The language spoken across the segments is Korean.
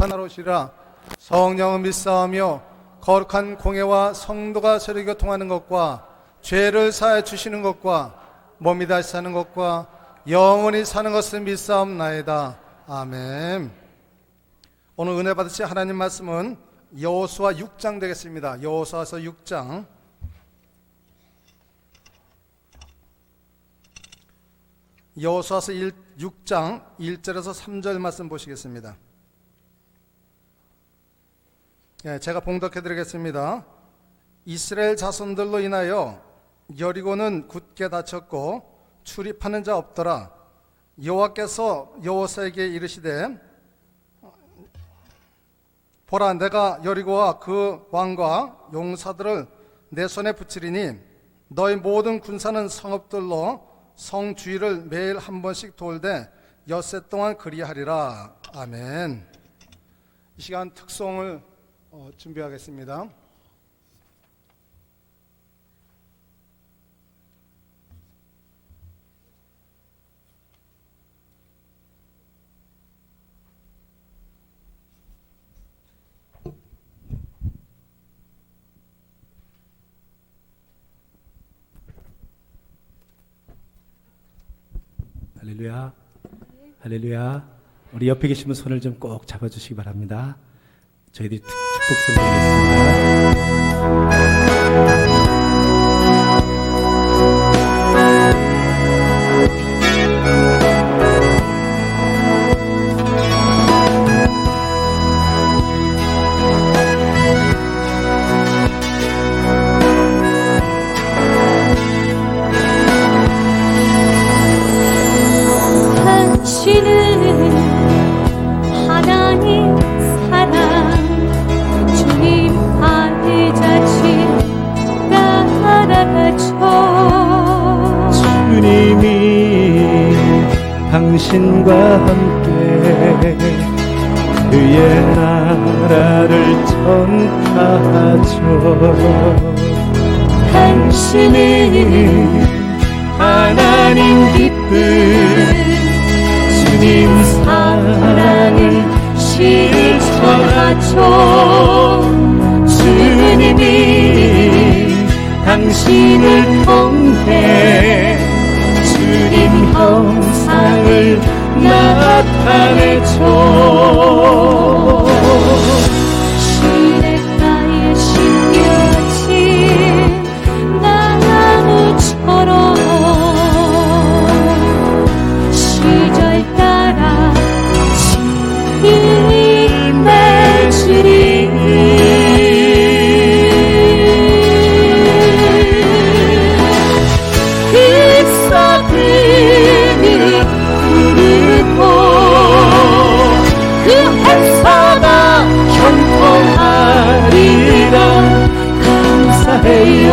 하나로시라. 성령은 믿사오며 거룩한 공예와 성도가 서로 교통하는 것과 죄를 사해 주시는 것과 몸이 다시 사는 것과 영원히 사는 것을 믿사옵나이다. 아멘. 오늘 은혜 받으실 하나님 말씀은 여호수아 6장 되겠습니다. 여호수아서 6장. 여호수아서 6장 1절에서 3절 말씀 보시겠습니다. 제가 봉독해 드리겠습니다. 이스라엘 자손들로 인하여 여리고는 굳게 닫혔고 출입하는 자 없더라. 여호와께서 여호수아에게 이르시되 보라, 내가 여리고와 그 왕과 용사들을 내 손에 붙이리니 너희 모든 군사는 성읍들로 성 주위를 매일 한 번씩 돌되 엿새 동안 그리하리라. 아멘. 이 시간 특송을 준비하겠습니다. 할렐루야, 할렐루야. 우리 옆에 계신 분 손을 좀 꼭 잡아주시기 바랍니다. 저희들이 축복성 드리겠습니다. 하나님 사랑 주님 발자취 따라가죠. 주님이 당신과 함께 그의 나라를 전파하죠. 당신은 하나님 기쁨 주님 사랑을 실천하죠. 주님이 당신을 통해 주님 형상을 나타내죠. 시냇가에 심겨진 나무처럼 시절 따라 진리 맺으리. ip사금을 부르고 그 행사가 형통하리라. 감사해요,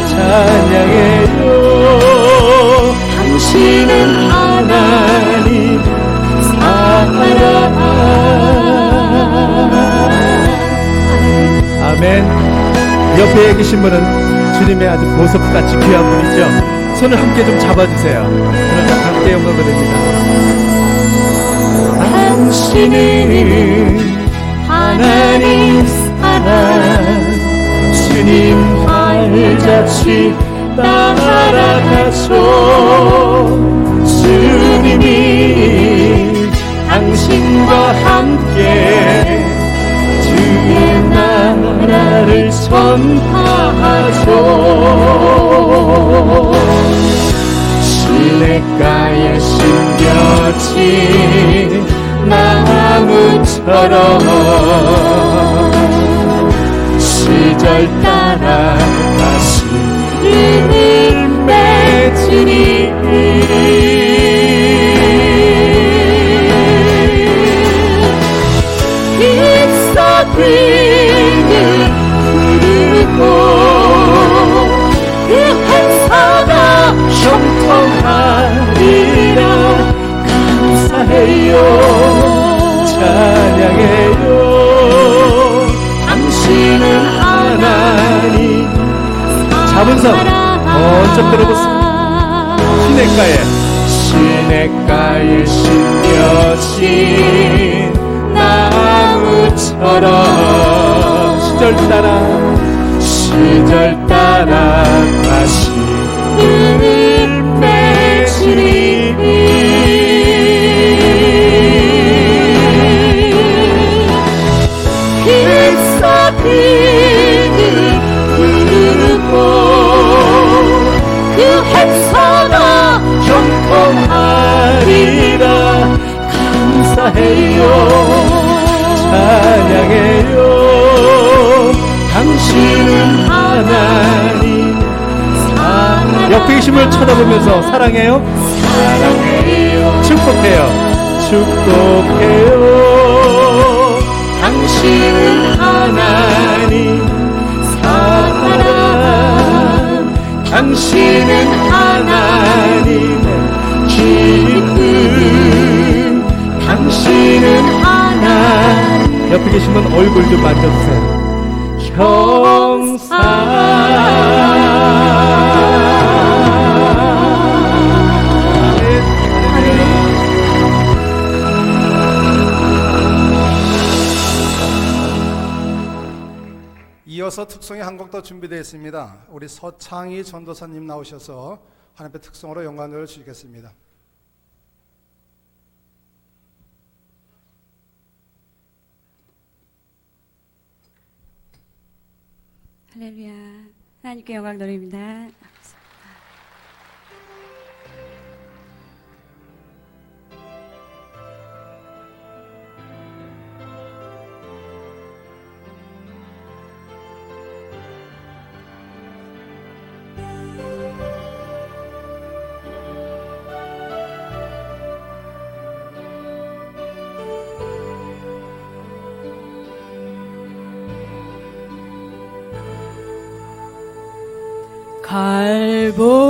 찬양해요. 당신은 하나님 사랑. 아멘. 옆에 계신 분은 주님의 아주 보석같이 귀한 분이죠. 손을 함께 좀 잡아주세요. 그러면 함께 영광 드립니다. 당신은 하나님 사랑 주님 발자취 따라가죠. 주님이 당신과 함께 주의 나라를 전파하죠. 시냇가에 심겨진 나무처럼 시절 따라 다시 은을 맺으리. ip사금을 부르고 그 행사가 형통하리라. 감사해요, 찬양해요. 당신은 하나님 잡은 손 번쩍 들어보세요. 시냇가에 심겨진 시절 따라 다시 맺으리 빗소리를 부르고 그 행사가 형통하리라. 감사해요 찬양해요. 당신은 하나님. 옆에 계신 분을 쳐다보면서 사랑해요. 축복해요. 당신은 하나님 사랑. 당신은 하나님의 기쁨. 당신은 하나님. 옆에 계신 분 얼굴 좀 만져주세요. 형사. 이어서 특송의 한 곡 더 준비되어 있습니다. 우리 서창희 전도사님 나오셔서 하나님의 특송으로 영광을 주시겠습니다. 할렐루야. 하나님께 영광 돌립니다.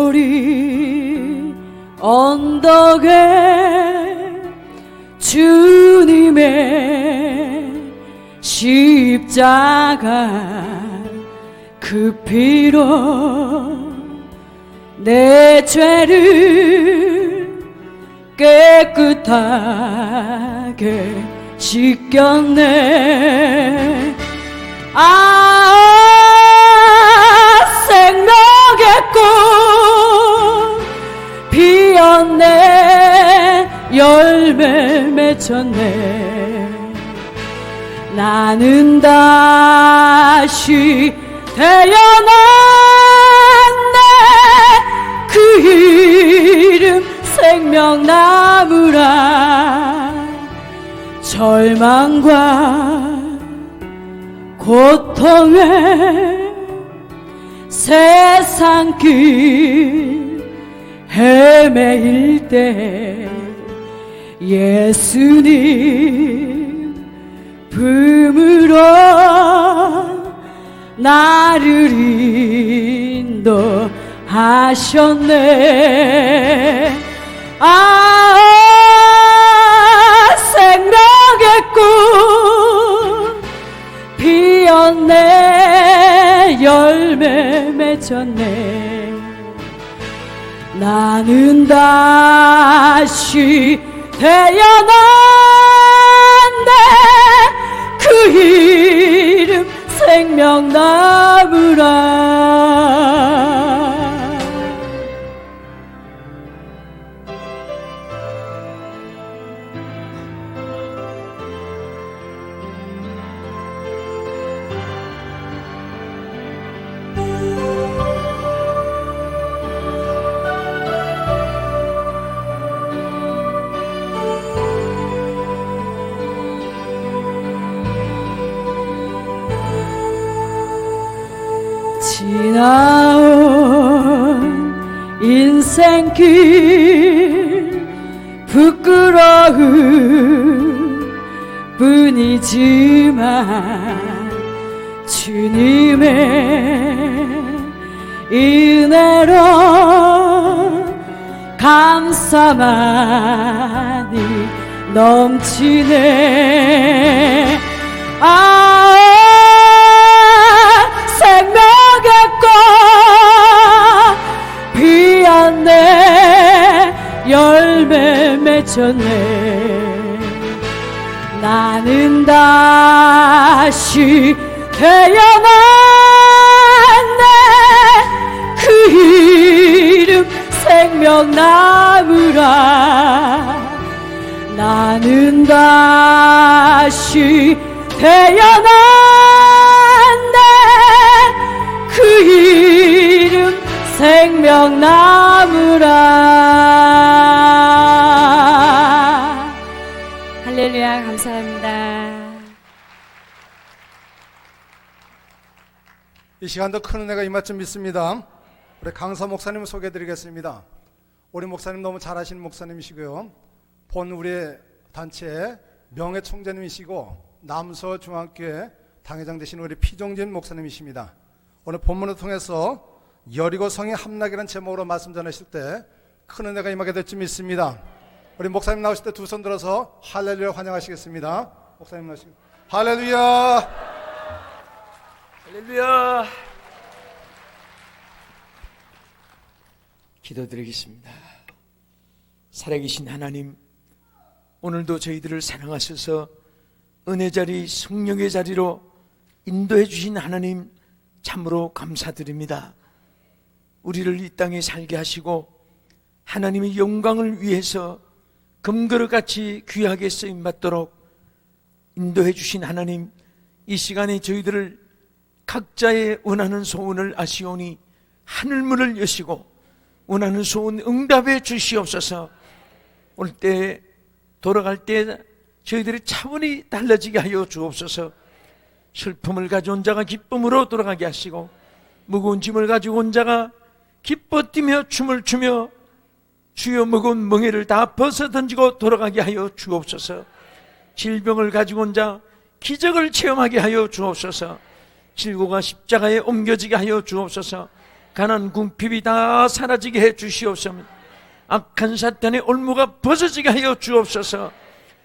갈보리 언덕에 주님의 십자가 그 피로 내 죄를 깨끗하게 씻겼네. 생명의 꽃 피었네. 열매 맺혔네. 나는 다시 태어났네. 그 이름 생명나무라. 절망과 고통에 세상 길 헤매일 때 예수님 품으로 나를 인도하셨네. 생명의 꽃 피었네. 열매 맺혔네. 나는 다시 태어났네. 그 이름 생명나무라. 지나온 인생길 부끄러운 뿐이지만 주님의 은혜로 감사만이 넘치네. 생명의 꽃 피었네. 열매 맺혔네. 나는 다시 태어났네. 그 이름 생명나무라. 나는 다시 태어났네. 그 이름 생명나무라. 할렐루야. 감사합니다. 이 시간도 큰 은혜가 임할 줄 믿습니다. 우리 강서 목사님을 소개해드리겠습니다. 우리 목사님 너무 잘하시는 목사님이시고요. 본 우리 단체 명예 총재님이시고 남서 중학교의 당회장 되신 우리 피종진 목사님이십니다. 오늘 본문을 통해서 여리고 성이 함락이라는 제목으로 말씀 전하실 때 큰 은혜가 임하게 될 줄 믿습니다. 우리 목사님 나오실 때 두 손 들어서 할렐루야 환영하시겠습니다. 목사님 나오시고 할렐루야. 할렐루야. 기도드리겠습니다. 살아계신 하나님, 오늘도 저희들을 사랑하셔서 은혜 자리, 성령의 자리로 인도해 주신 하나님 참으로 감사드립니다. 우리를 이 땅에 살게 하시고 하나님의 영광을 위해서 금그릇같이 귀하게 쓰임받도록 인도해 주신 하나님, 이 시간에 저희들을 각자의 원하는 소원을 아시오니 하늘문을 여시고 원하는 소원 응답해 주시옵소서. 올 때 돌아갈 때 저희들의 차원이 달라지게 하여 주옵소서. 슬픔을 가져온 자가 기쁨으로 돌아가게 하시고 무거운 짐을 가지고 온 자가 기뻐 뛰며 춤을 추며 주여 무거운 멍에를 다 벗어 던지고 돌아가게 하여 주옵소서. 질병을 가지고 온 자 기적을 체험하게 하여 주옵소서. 질고가 십자가에 옮겨지게 하여 주옵소서. 가난 궁핍이 다 사라지게 해 주시옵소서. 악한 사탄의 올무가 벗어지게 하여 주옵소서.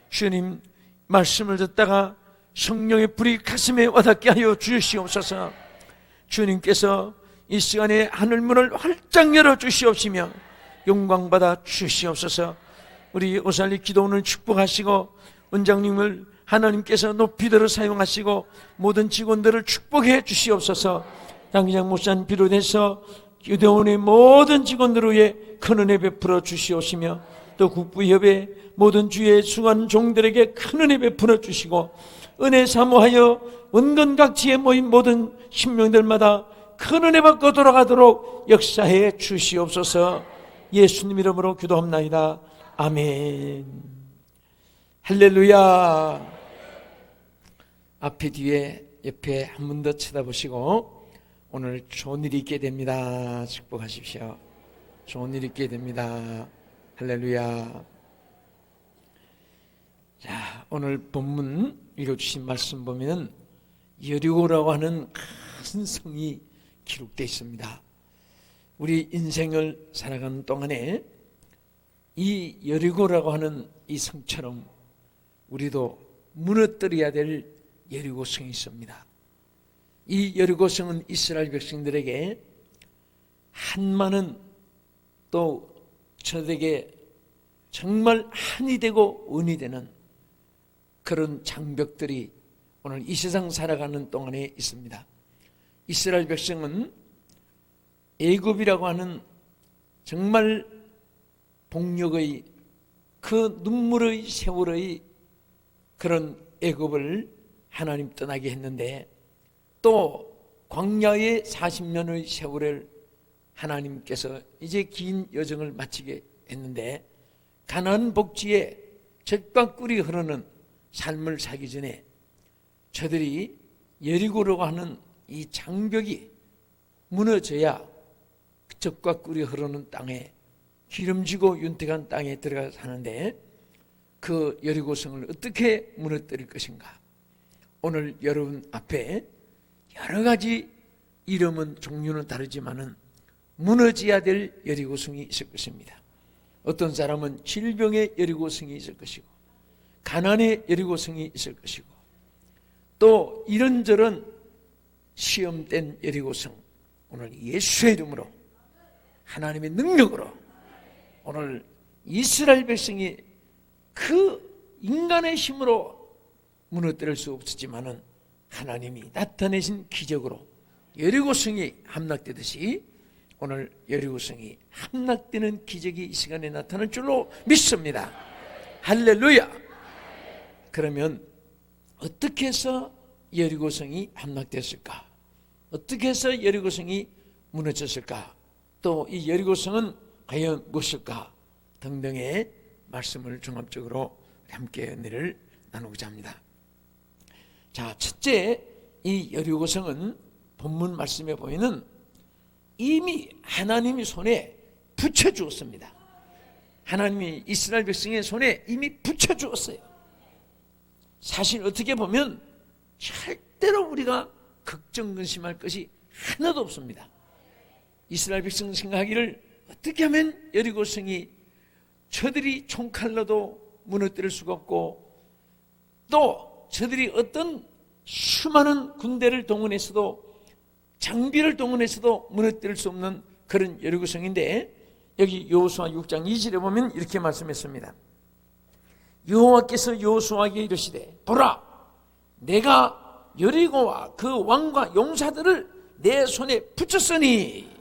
주님 말씀을 듣다가 성령의 불이 가슴에 와닿게 하여 주시옵소서. 주님께서 이 시간에 하늘문을 활짝 열어 주시옵시며 영광받아 주시옵소서. 우리 오살리 기도원을 축복하시고 원장님을 하나님께서 높이들어 사용하시고 모든 직원들을 축복해 주시옵소서. 당기장 목사님 비롯해서 기도원의 모든 직원들을 위해 큰 은혜 베풀어 주시옵시며 또 국부협의 모든 주의 수고하는 종들에게 큰 은혜 베풀어 주시고 은혜 사모하여 원건각지에 모인 모든 신명들마다 큰 은혜 받고 돌아가도록 역사해 주시옵소서. 예수님 이름으로 기도합나이다. 아멘. 할렐루야. 앞에 뒤에 옆에 한 번 더 쳐다보시고 오늘 좋은 일이 있게 됩니다. 축복하십시오. 좋은 일이 있게 됩니다. 할렐루야. 자, 오늘 본문 읽어주신 말씀 보면 여리고라고 하는 큰 성이 기록되어 있습니다. 우리 인생을 살아가는 동안에 이 여리고라고 하는 이 성처럼 우리도 무너뜨려야 될 여리고성이 있습니다. 이 여리고성은 이스라엘 백성들에게 한많은 또 저들에게 정말 한이 되고 은이 되는 그런 장벽들이 오늘 이 세상 살아가는 동안에 있습니다. 이스라엘 백성은 애굽이라고 하는 정말 폭력의 그 눈물의 세월의 그런 애굽을 하나님 떠나게 했는데 또 광야의 40년의 세월을 하나님께서 이제 긴 여정을 마치게 했는데 가나안 복지에 젖과 꿀이 흐르는 삶을 살기 전에 저들이 여리고라고 하는 이 장벽이 무너져야 젖과 꿀이 흐르는 땅에 기름지고 윤택한 땅에 들어가 사는데 그 여리고성을 어떻게 무너뜨릴 것인가. 오늘 여러분 앞에 여러 가지 이름은 종류는 다르지만은 무너져야 될 여리고성이 있을 것입니다. 어떤 사람은 질병의 여리고성이 있을 것이고 가난의 여리고성이 있을 것이고 또 이런저런 시험된 여리고성, 오늘 예수의 이름으로 하나님의 능력으로 오늘 이스라엘 백성이 그 인간의 힘으로 무너뜨릴 수 없었지만은 하나님이 나타내신 기적으로 여리고성이 함락되듯이 오늘 여리고성이 함락되는 기적이 이 시간에 나타날 줄로 믿습니다. 할렐루야. 그러면 어떻게 해서 여리고성이 함락됐을까? 어떻게 해서 여리고성이 무너졌을까? 또 이 여리고성은 과연 무엇일까? 등등의 말씀을 종합적으로 함께 은혜를 나누고자 합니다. 자, 첫째, 이 여리고성은 본문 말씀에 보이는 이미 하나님의 손에 붙여주었습니다. 하나님이 이스라엘 백성의 손에 이미 붙여주었어요. 사실 어떻게 보면 절대로 우리가 걱정 근심할 것이 하나도 없습니다. 이스라엘 백성 생각하기를 어떻게 하면 여리고성이 저들이 총칼로도 무너뜨릴 수가 없고 또 저들이 어떤 수많은 군대를 동원해서도 장비를 동원해서도 무너뜨릴 수 없는 그런 여리고성인데 여기 여호수아 6장 2절에 보면 이렇게 말씀했습니다. 여호와께서 여호수아에게 이르시되 보라 내가 여리고와 그 왕과 용사들을 내 손에 붙였으니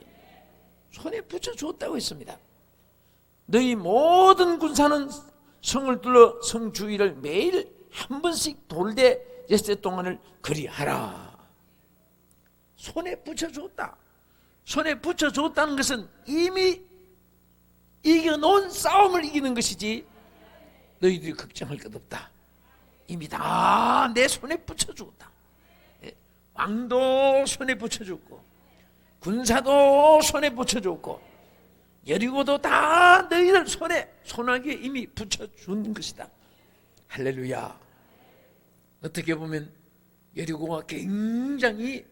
손에 붙여주었다고 했습니다. 너희 모든 군사는 성을 둘러 성 주위를 매일 한 번씩 돌되 엿새 동안을 그리하라. 손에 붙여주었다. 손에 붙여주었다는 것은 이미 이겨놓은 싸움을 이기는 것이지 너희들이 걱정할 것 없다. 이미 다 내 손에 붙여주었다. 왕도 손에 붙여줬고 군사도 손에 붙여줬고 여리고도 다 너희들 손에 손아귀에 이미 붙여준 것이다. 할렐루야. 어떻게 보면 여리고가 굉장히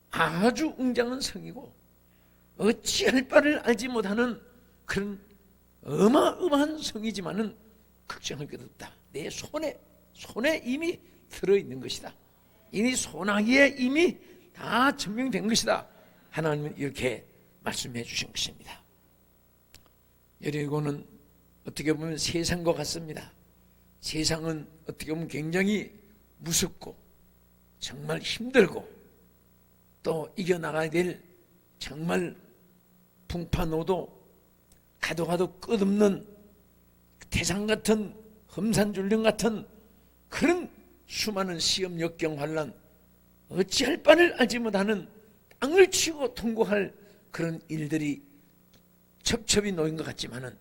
아주 웅장한 성이고 어찌할 바를 알지 못하는 그런 어마어마한 성이지만은 걱정할 것 없다. 내 손에 이미 들어있는 것이다. 이미 손아귀에 이미 다 증명된 것이다. 하나님은 이렇게 말씀해 주신 것입니다. 여리고는 어떻게 보면 세상과 같습니다. 세상은 어떻게 보면 굉장히 무섭고 정말 힘들고 또 이겨나가야 될 정말 풍파노도 가도 끝없는 태산 같은 험산줄령 같은 그런 수많은 시험 역경 환난 어찌할 바를 알지 못하는 땅을 치고 통곡할 그런 일들이 첩첩이 놓인 것 같지만은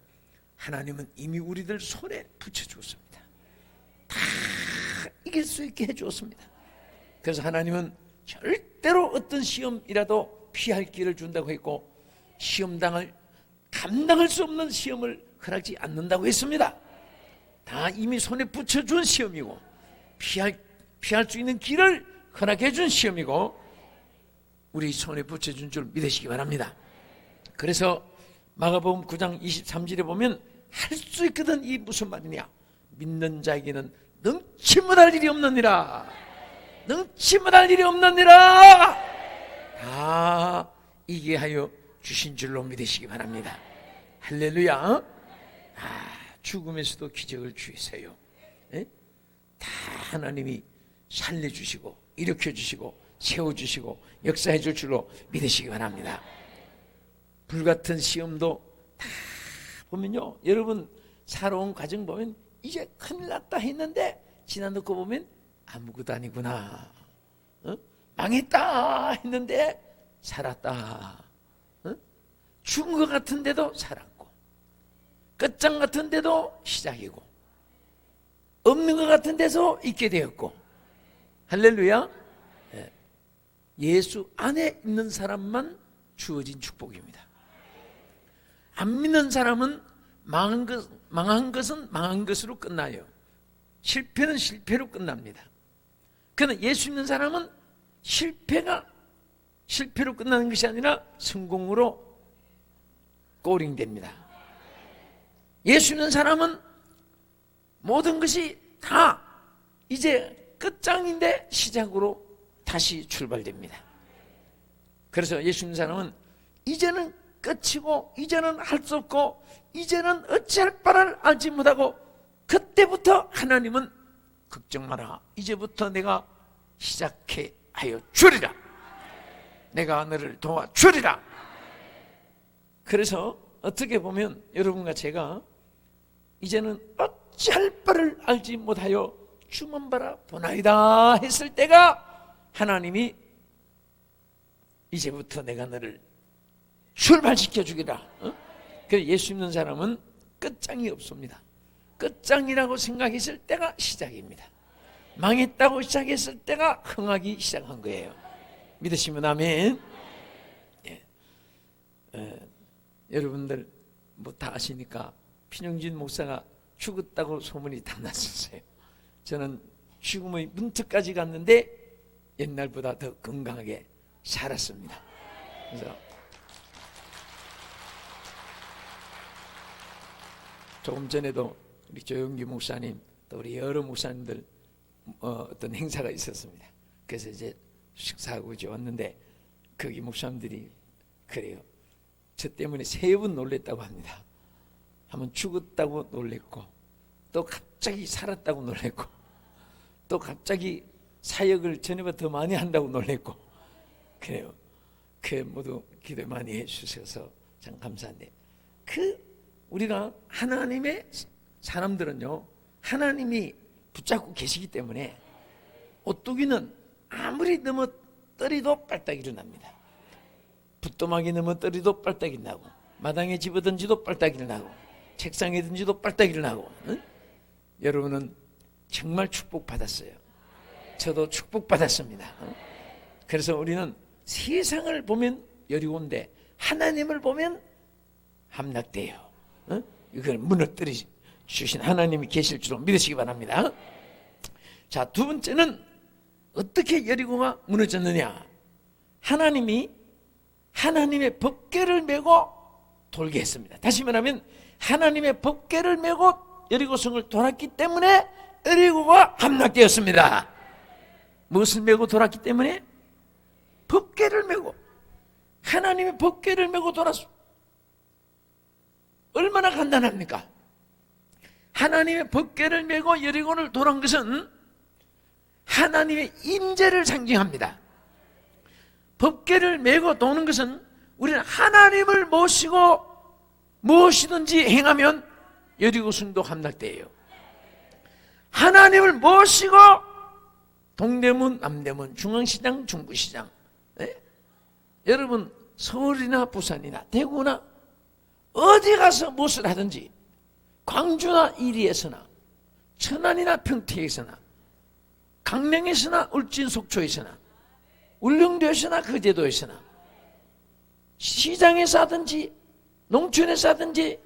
하나님은 이미 우리들 손에 붙여주었습니다. 다 이길 수 있게 해주었습니다. 그래서 하나님은 절대로 어떤 시험이라도 피할 길을 준다고 했고 감당할 수 없는 시험을 허락지 않는다고 했습니다. 다 이미 손에 붙여준 시험이고 피할 수 있는 길을 허락해 준 시험이고 우리 손에 붙여준 줄 믿으시기 바랍니다. 그래서 마가복음 9장 23절에 보면 할 수 있거든. 이 무슨 말이냐? 믿는 자에게는 능치 못할 일이 없느니라. 능치 못할 일이 없느니라. 다 이게 하여 주신 줄로 믿으시기 바랍니다. 할렐루야. 죽음에서도 기적을 주세요. 다 하나님이 살려주시고 일으켜주시고 세워주시고 역사해 줄 줄로 믿으시기 바랍니다. 불같은 시험도 다 보면요, 여러분 살아온 과정 보면 이제 큰일 났다 했는데 지나놓고 보면 아무것도 아니구나. 망했다 했는데 살았다. 죽은 것 같은데도 살았고 끝장 같은데도 시작이고 없는 것 같은 데서 있게 되었고. 할렐루야. 예수 안에 있는 사람만 주어진 축복입니다. 안 믿는 사람은 망한 것은 망한 것으로 끝나요. 실패는 실패로 끝납니다. 그러나 예수 믿는 사람은 실패가 실패로 끝나는 것이 아니라 성공으로 꼬링됩니다. 예수 믿는 사람은 모든 것이 다 이제 끝장인데 시작으로 다시 출발됩니다. 그래서 예수 믿는 사람은 이제는 끝이고 이제는 할 수 없고 이제는 어찌할 바를 알지 못하고 그때부터 하나님은 걱정 마라. 이제부터 내가 시작해 하여 주리라. 내가 너를 도와주리라. 그래서 어떻게 보면 여러분과 제가 이제는 어찌할 바를 알지 못하여 주만 바라 보나이다 했을 때가 하나님이 이제부터 내가 너를 출발시켜 주기라. 그래서 예수 믿는 사람은 끝장이 없습니다. 끝장이라고 생각했을 때가 시작입니다. 망했다고 시작했을 때가 흥하기 시작한 거예요. 믿으시면 아멘. 예. 여러분들 뭐 다 아시니까 신영진 목사가 죽었다고 소문이 다 났었어요. 저는 죽음의 문턱까지 갔는데 옛날보다 더 건강하게 살았습니다. 그래서 조금 전에도 우리 조영기 목사님 또 우리 여러 목사님들 어떤 행사가 있었습니다. 그래서 이제 식사하고 이제 왔는데 거기 목사님들이 그래요. 저 때문에 3번 놀랬다고 합니다. 한번 죽었다고 놀랬고, 또 갑자기 살았다고 놀랬고, 또 갑자기 사역을 전에보다 더 많이 한다고 놀랬고, 그래요. 그 모두 기도 많이 해주셔서 참 감사한데, 우리가 하나님의 사람들은요, 하나님이 붙잡고 계시기 때문에 오뚜기는 아무리 넘어뜨리도 빨딱 일어납니다. 붓도막이 넘어뜨리도 빨딱 일어나고, 마당에 집어던지도 빨딱 일어나고, 책상에 던지도 빨딱 일어나고. 응? 여러분은 정말 축복받았어요. 저도 축복받았습니다. 그래서 우리는 세상을 보면 여리고인데 하나님을 보면 함락돼요. 이걸 무너뜨려 주신 하나님이 계실 줄로 믿으시기 바랍니다. 자, 두 번째는 어떻게 여리고가 무너졌느냐? 하나님이 하나님의 법궤를 메고 돌게 했습니다. 다시 말하면 하나님의 법궤를 메고 여리고성을 돌았기 때문에 여리고가 함락되었습니다. 무엇을 메고 돌았기 때문에? 법궤를 메고, 하나님의 법궤를 메고 돌았습니다. 얼마나 간단합니까? 하나님의 법궤를 메고 여리고를 돌은 것은 하나님의 임재를 상징합니다. 법궤를 메고 도는 것은 우리는 하나님을 모시고 무엇이든지 행하면 여리고성도 함락돼요. 하나님을 모시고 동대문, 남대문, 중앙시장, 중부시장, 네? 여러분 서울이나 부산이나 대구나 어디 가서 무엇을 하든지, 광주나 이리에서나 천안이나 평택에서나 강릉에서나 울진 속초에서나 울릉도에서나 거제도에서나 시장에서 하든지 농촌에서 하든지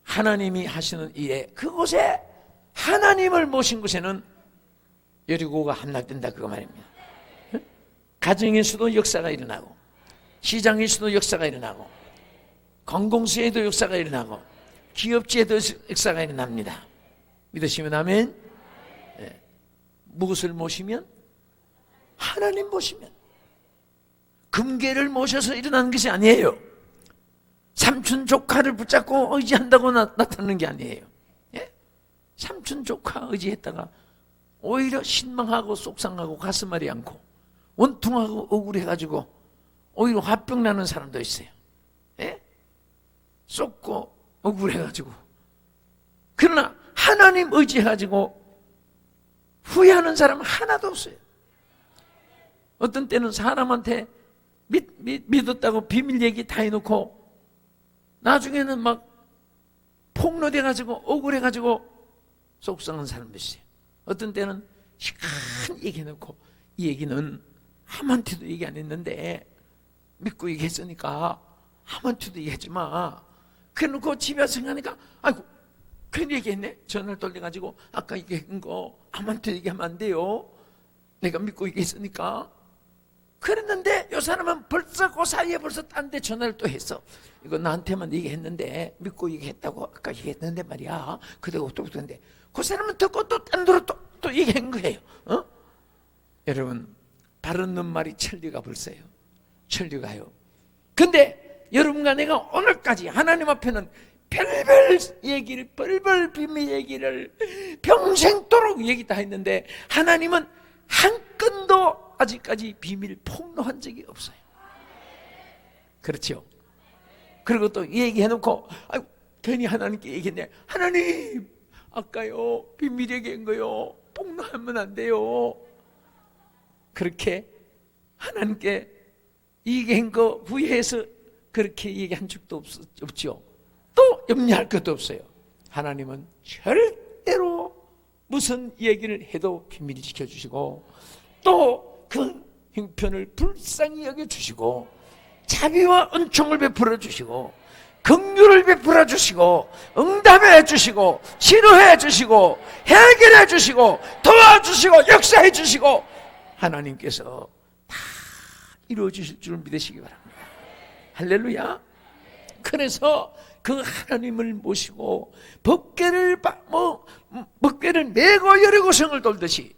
하나님이 하시는 일에 그곳에 하나님을 모신 곳에는 여리고가 함락된다, 그거 말입니다. 가정에서도 역사가 일어나고, 시장에서도 역사가 일어나고, 관공서에도 역사가 일어나고, 기업지에도 역사가 일어납니다. 믿으시면 아멘. 네. 무엇을 모시면? 하나님 모시면. 금괴를 모셔서 일어나는 것이 아니에요. 삼촌 조카를 붙잡고 의지한다고 나타나는 게 아니에요. 예? 삼촌 조카 의지했다가 오히려 신망하고 속상하고 가슴앓이 않고 원통하고 억울해가지고 오히려 화병 나는 사람도 있어요. 예? 쏟고 억울해가지고. 그러나 하나님 의지해가지고 후회하는 사람은 하나도 없어요. 어떤 때는 사람한테 믿었다고 비밀 얘기 다 해놓고 나중에는 막 폭로돼가지고 억울해가지고 속상한 사람도 있어요. 어떤 때는 시간 얘기해놓고 이 얘기는 아무한테도 얘기 안 했는데 믿고 얘기했으니까 아무한테도 얘기하지 마. 그래놓고 집에 와서 생각하니까 아이고 괜히 얘기했네. 전화를 돌려가지고 아까 얘기한 거 아무한테 얘기하면 안 돼요. 내가 믿고 얘기했으니까. 그랬는데 이 사람은 벌써 그 사이에 벌써 딴 데 전화를 또 했어. 이거 나한테만 얘기했는데 믿고 얘기했다고 아까 얘기했는데 말이야. 그대로 또 그랬는데 그 사람은 듣고 또 딴 데로 또 얘기한 거예요. 여러분 바르는 말이 천리가 불써요. 천리가요. 근데 여러분과 내가 오늘까지 하나님 앞에는 별별 얘기를, 별별 비밀 얘기를 평생도록 얘기 다 했는데 하나님은 한 건도 아직까지 비밀 폭로한 적이 없어요. 그렇죠? 그리고 또 얘기해놓고 아이고, 괜히 하나님께 얘기했네. 하나님, 아까요 비밀 얘기한 거요 폭로하면 안 돼요. 그렇게 하나님께 얘기한 거 후회해서 그렇게 얘기한 적도 없죠. 또 염려할 것도 없어요. 하나님은 절대로 무슨 얘기를 해도 비밀 지켜주시고, 또 그 형편을 불쌍히 여겨주시고, 자비와 은총을 베풀어 주시고, 긍휼을 베풀어 주시고, 응답해 주시고, 치료해 주시고, 해결해 주시고, 도와주시고, 역사해 주시고, 하나님께서 다 이루어 주실 줄 믿으시기 바랍니다. 할렐루야. 그래서 그 하나님을 모시고 법궤를 메고 여리고성을 돌듯이,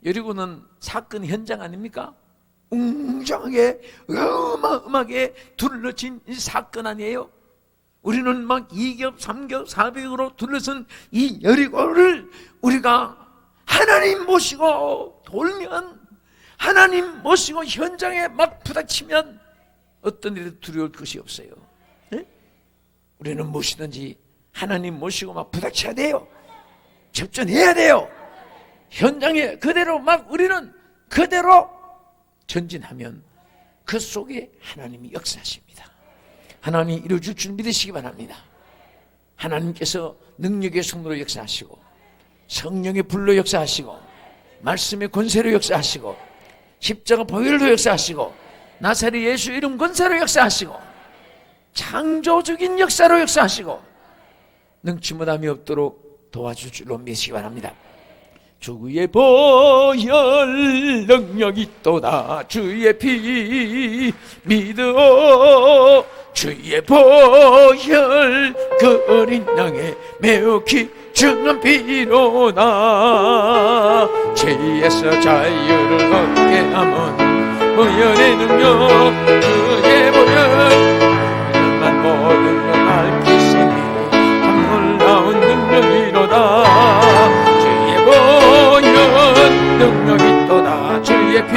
여리고는 사건 현장 아닙니까? 웅장하게 어마어마하게 둘러진 이 사건 아니에요? 우리는 막 2겹 3겹 4겹으로 둘러선 이 여리고를 우리가 하나님 모시고 돌면, 하나님 모시고 현장에 막 부닥치면 어떤 일에도 두려울 것이 없어요. 네? 우리는 무엇이든지 하나님 모시고 막 부닥쳐야 돼요. 접전해야 돼요. 현장에 그대로 막 우리는 그대로 전진하면 그 속에 하나님이 역사하십니다. 하나님이 이루어줄 줄 믿으시기 바랍니다. 하나님께서 능력의 성도로 역사하시고, 성령의 불로 역사하시고, 말씀의 권세로 역사하시고, 십자가 보혈로 역사하시고, 나사렛 예수 이름 권세로 역사하시고, 창조적인 역사로 역사하시고, 능치 못함이 없도록 도와줄 줄로 믿으시기 바랍니다. 주의 보혈 능력이 또다, 주의 피 믿어, 주의 보혈 그 어린 양의 매우 귀중한 피로다. 죄에서 자유를 얻게 함은 보혈의 능력, 주의 보혈 만 모든 걸 알기시니 참 놀라운 능력이로다. 보혈 능력이 또다, 주의 피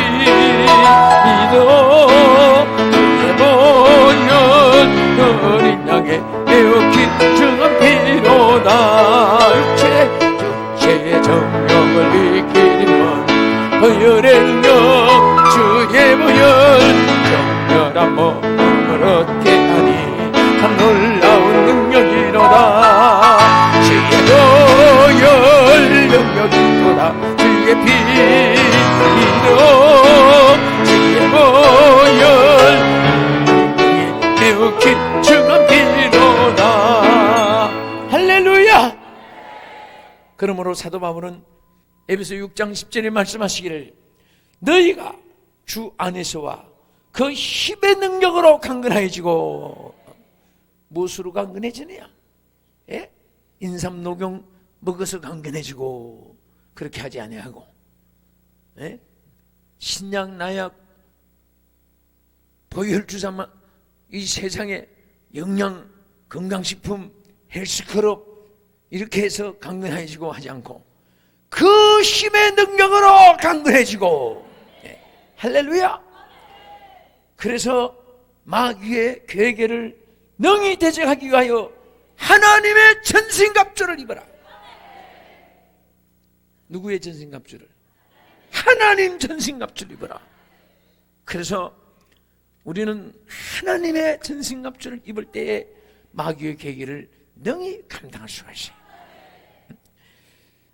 믿어, 주의 보혈 어린 양의 매우 귀중한 피로다. 육체의 정욕을 이기는 보혈의 능력, 주의 보혈 정렬한 몸을 얻게 하니 참 놀라운 능력이로다. 주의 보혈 능력이 또다, 주의 피 믿어, 주의 보혈 매우 귀중한 피로다. 할렐루야. 그러므로 사도 바울은 에베소 6장 10절에 말씀하시기를, 너희가 주 안에서와 그 힘의 능력으로 강건해지고, 무엇으로 강건해지느냐? 예? 인삼 녹용 먹어서 강건해지고 그렇게 하지 아니하고, 예? 신약 나약 보혈 주사만 이 세상에 영양 건강식품 헬스클럽 이렇게 해서 강건해지고 하지 않고 그 힘의 능력으로 강건해지고, 예. 할렐루야. 그래서 마귀의 괴계를 능히 대적하기 위하여 하나님의 전신갑주를 입어라. 누구의 전신갑주를? 하나님 전신갑주를 입어라. 그래서 우리는 하나님의 전신갑주를 입을 때에 마귀의 계기를 능히 감당할 수가 있어요.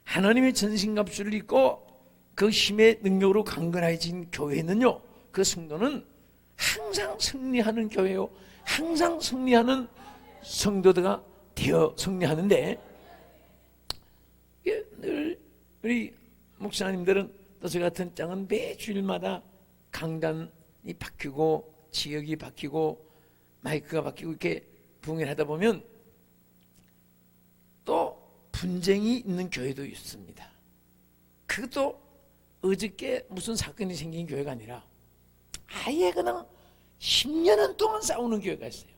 하나님의 전신갑주를 입고 그 힘의 능력으로 강건해진 교회는요, 그 성도는 항상 승리하는 교회요, 항상 승리하는 성도가 되어 승리하는데, 늘 우리 목사님들은 또 저 같은 짱은 매 주일마다 강단이 바뀌고 지역이 바뀌고 마이크가 바뀌고 이렇게 부흥을 하다 보면 또 분쟁이 있는 교회도 있습니다. 그것도 어저께 무슨 사건이 생긴 교회가 아니라 아예 그냥 10년은 동안 싸우는 교회가 있어요.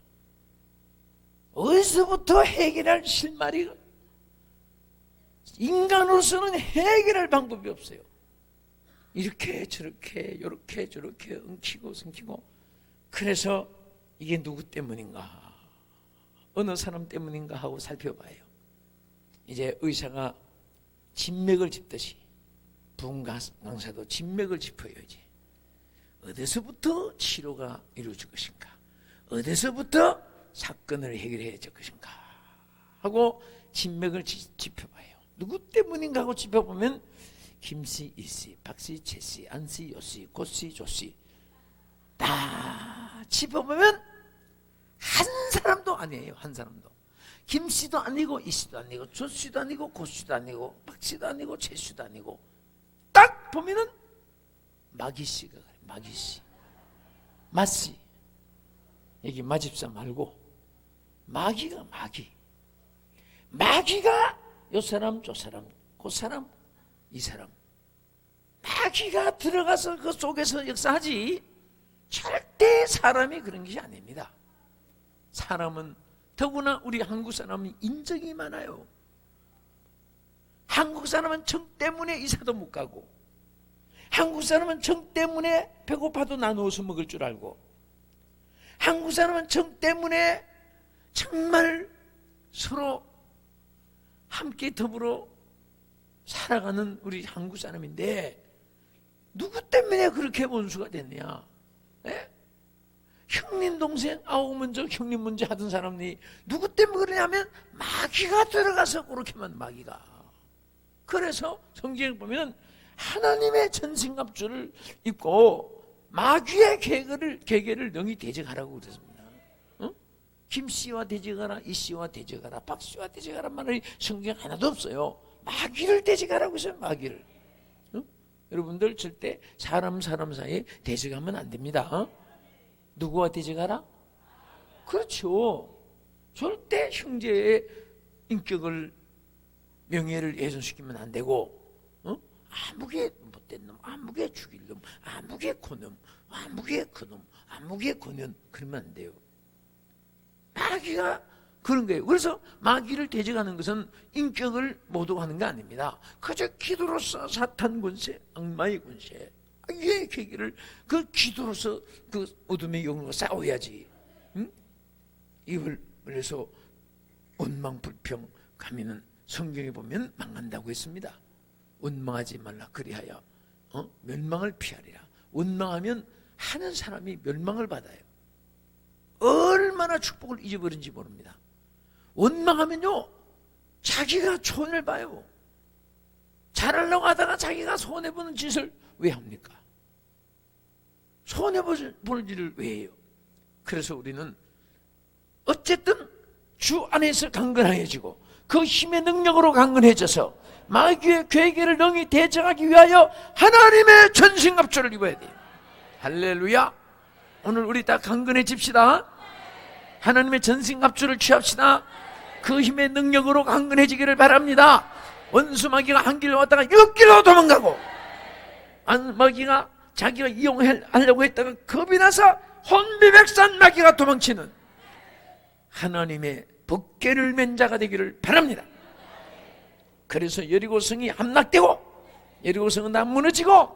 어디서부터 해결할 실마리, 인간으로서는 해결할 방법이 없어요. 이렇게 저렇게 요렇게 저렇게 엉키고 성키고. 그래서 이게 누구 때문인가, 어느 사람 때문인가 하고 살펴봐요. 이제 의사가 진맥을 짚듯이 부흥 강사도 진맥을 짚어요. 이제 어디서부터 치료가 이루어질 것인가, 어디서부터 사건을 해결해야 될 것인가 하고 진맥을 짚어봐요. 누구 때문인가 하고 짚어보면 김씨, 이씨, 박씨, 최씨, 안씨, 요씨, 고씨, 조씨 다 짚어보면 한 사람도 아니에요. 한 사람도. 김씨도 아니고 이씨도 아니고 조씨도 아니고 고씨도 아니고 박씨도 아니고 최씨도 아니고 딱 보면은 마귀씨가 그래. 마귀씨, 마씨. 여기 마집사 말고 마귀가 마귀. 마귀가 요 사람 저 사람 그 사람 이 사람, 마귀가 들어가서 그 속에서 역사하지 절대 사람이 그런 것이 아닙니다. 사람은, 더구나 우리 한국 사람은 인정이 많아요. 한국 사람은 정 때문에 이사도 못 가고, 한국 사람은 정 때문에 배고파도 나누어서 먹을 줄 알고, 한국 사람은 정 때문에 정말 서로 함께 더불어 살아가는 우리 한국 사람인데 누구 때문에 그렇게 원수가 됐냐? 에? 형님 동생 아우 먼저 형님 먼저 하던 사람이 누구 때문에 그러냐면 마귀가 들어가서 그렇게만, 마귀가. 그래서 성경에 보면 하나님의 전신갑주를 입고 마귀의 계계를 능히 대적하라고 그랬습니다. 김씨와 대적하라, 이씨와 대적하라, 박씨와 대적하라 말이 성경에 하나도 없어요. 마귀를 대적하라고 했어요. 마귀를. 여러분들 절대 사람 사이에 대적하면 안 됩니다. 누구와 대적하라? 그렇죠. 절대 형제의 인격을, 명예를 훼손시키면 안 되고, 아무개 못된 놈, 아무개 죽일 놈, 아무개 고놈, 아무개 그놈, 아무개 고년, 그러면 안 돼요. 마귀가 그런 거예요. 그래서 마귀를 대적하는 것은 인격을 모독하는 거 아닙니다. 그저 기도로서 사탄 권세, 악마의 권세, 이 계기를 그 기도로서 그 어둠의 영으로 싸워야지. 이걸 그래서 원망 불평 가면은 성경에 보면 망한다고 했습니다. 원망하지 말라 그리하여 멸망을 피하리라. 원망하면 하는 사람이 멸망을 받아요. 얼마나 축복을 잊어버린지 모릅니다. 원망하면요 자기가 손해를 봐요. 잘하려고 하다가 자기가 손해보는 짓을 왜 합니까? 손해보는 짓을 왜 해요? 그래서 우리는 어쨌든 주 안에서 강건해지고 그 힘의 능력으로 강건해져서 마귀의 괴계를 능히 대적하기 위하여 하나님의 전신갑주를 입어야 돼요. 할렐루야. 오늘 우리 다 강건해집시다. 하나님의 전신갑주를 취합시다. 그 힘의 능력으로 강건해지기를 바랍니다. 원수 마귀가 한 길로 왔다가 6길로 도망가고, 마귀가 자기가 이용하려고 했다가 겁이 나서 혼비백산 마귀가 도망치는 하나님의 법궤를 맨 자가 되기를 바랍니다. 그래서 여리고성이 함락되고 여리고성은 다 무너지고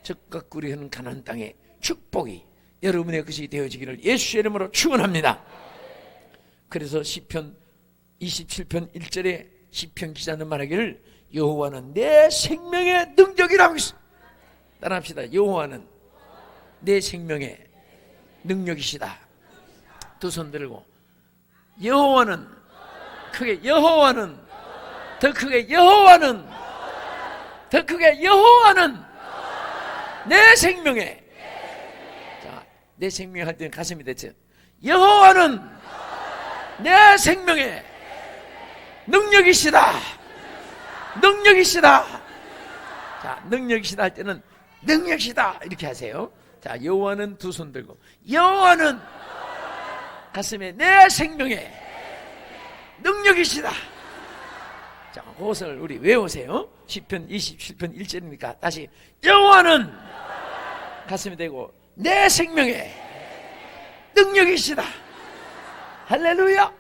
적각구리하는 가나안 땅의 축복이 여러분의 것이 되어지기를 예수의 이름으로 축원합니다. 그래서 시편 27편 1절에 시편 기자는 말하기를 여호와는 내 생명의 능력이라고 있어. 따라합시다. 여호와는 내 생명의 능력이시다. 두 손 들고 여호와는, 크게 여호와는, 더 크게 여호와는, 더 크게 여호와는 내 생명의, 자, 내 생명 할 때는 가슴이 됐죠. 여호와는 내 생명의 능력이시다. 능력이시다. 자, 능력이시다 할 때는 능력이시다 이렇게 하세요. 자, 여호와는 두 손 들고 여호와는 가슴에 내 생명의 능력이시다. 자, 그것을 우리 외우세요. 시편 27편 1절이니까 다시 여호와는 가슴에 대고 내 생명의 능력이시다. 할렐루야.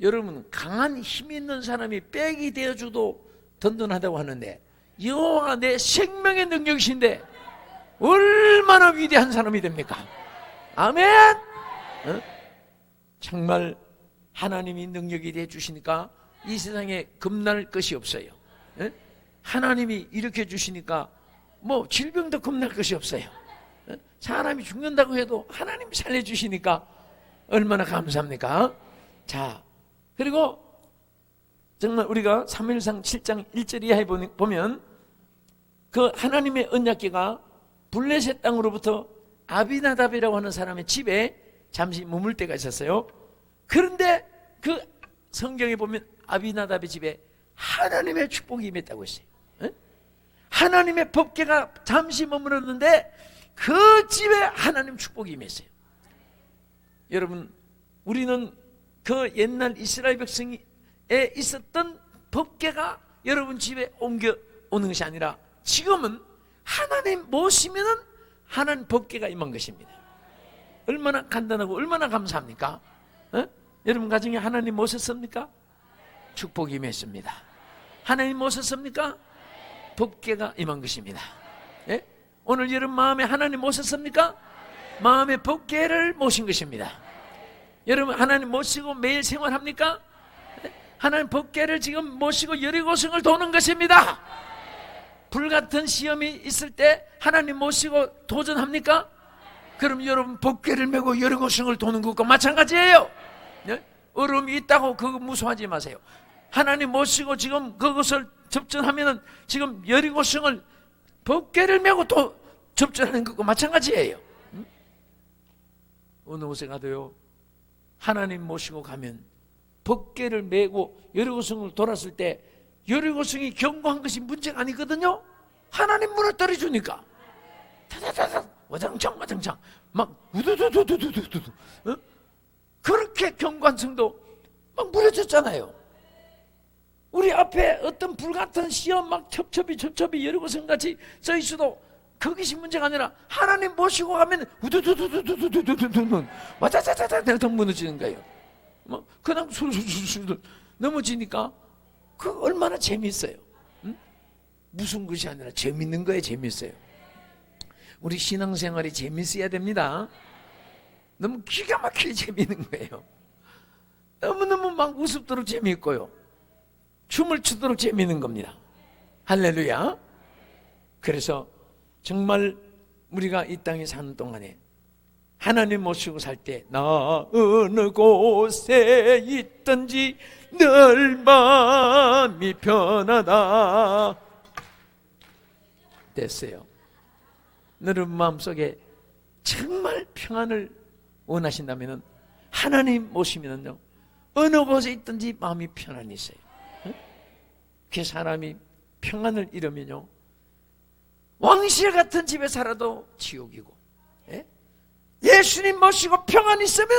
여러분, 강한 힘 있는 사람이 백이 되어줘도 든든하다고 하는데 여호와가 내 생명의 능력이신데 얼마나 위대한 사람이 됩니까? 아멘. 정말 하나님이 능력이 돼 주시니까 이 세상에 겁날 것이 없어요. 하나님이 일으켜 주시니까 뭐 질병도 겁날 것이 없어요. 사람이 죽는다고 해도 하나님이 살려주시니까 얼마나 감사합니까? 자, 그리고 정말 우리가 사무엘상 7장 1절 이하에 보면 그 하나님의 언약궤가 블레셋 땅으로부터 아비나답이라고 하는 사람의 집에 잠시 머물 때가 있었어요. 그런데 그 성경에 보면 아비나답의 집에 하나님의 축복이 임했다고 했어요. 하나님의 법궤가 잠시 머물렀는데 그 집에 하나님 축복이 임했어요. 여러분, 우리는 그 옛날 이스라엘 백성에 있었던 법궤가 여러분 집에 옮겨오는 것이 아니라 지금은 하나님 모시면은 하나님 법궤가 임한 것입니다. 얼마나 간단하고 얼마나 감사합니까? 여러분 가정에 하나님 모셨습니까? 축복이 임했습니다. 하나님 모셨습니까? 법궤가 임한 것입니다. 예? 오늘 여러분 마음에 하나님 모셨습니까? 마음의 법궤를 모신 것입니다. 여러분 하나님 모시고 매일 생활합니까? 하나님 법궤를 지금 모시고 여리고성을 도는 것입니다. 불같은 시험이 있을 때 하나님 모시고 도전합니까? 그럼 여러분 법궤를 메고 여리고성을 도는 것과 마찬가지예요. 네? 어려움이 있다고 그거 무서워하지 마세요. 하나님 모시고 지금 그것을 접전하면은 지금 여리고성을 법궤를 메고 또 접전하는 것과 마찬가지예요. 어느 곳에 가도요, 하나님 모시고 가면 법궤를 메고 여리고성을 돌았을 때 여리고성이 견고한 것이 문제가 아니거든요. 하나님 무너뜨려 주니까 타다다다 와장창 와장창 막 우두두두두두두두 그렇게 견고한 성도 막 무너졌잖아요. 우리 앞에 어떤 불같은 시험 막 첩첩이 여리고성같이 써 있어도 그것이 문제가 아니라 하나님 모시고 가면 우두두두두두두두두두 와자자자자 무너지는 거예요. 뭐 그냥 술술술술 넘어지니까 그 얼마나 재미있어요. 응? 무슨 것이 아니라 재밌는 거에 재미있어요. 우리 신앙생활이 재미있어야 됩니다. 너무 기가 막히게 재미있는 거예요. 너무너무 막 우습도록 재미있고요, 춤을 추도록 재미있는 겁니다. 할렐루야. 그래서 정말 우리가 이 땅에 사는 동안에 하나님 모시고 살 때 나 어느 곳에 있든지 늘 마음이 편하다 됐어요. 너는 마음속에 정말 평안을 원하신다면 하나님 모시면요 어느 곳에 있든지 마음이 편안히 있어요. 그 사람이 평안을 잃으면요 왕실 같은 집에 살아도 지옥이고, 예수님 모시고 평안히 있으면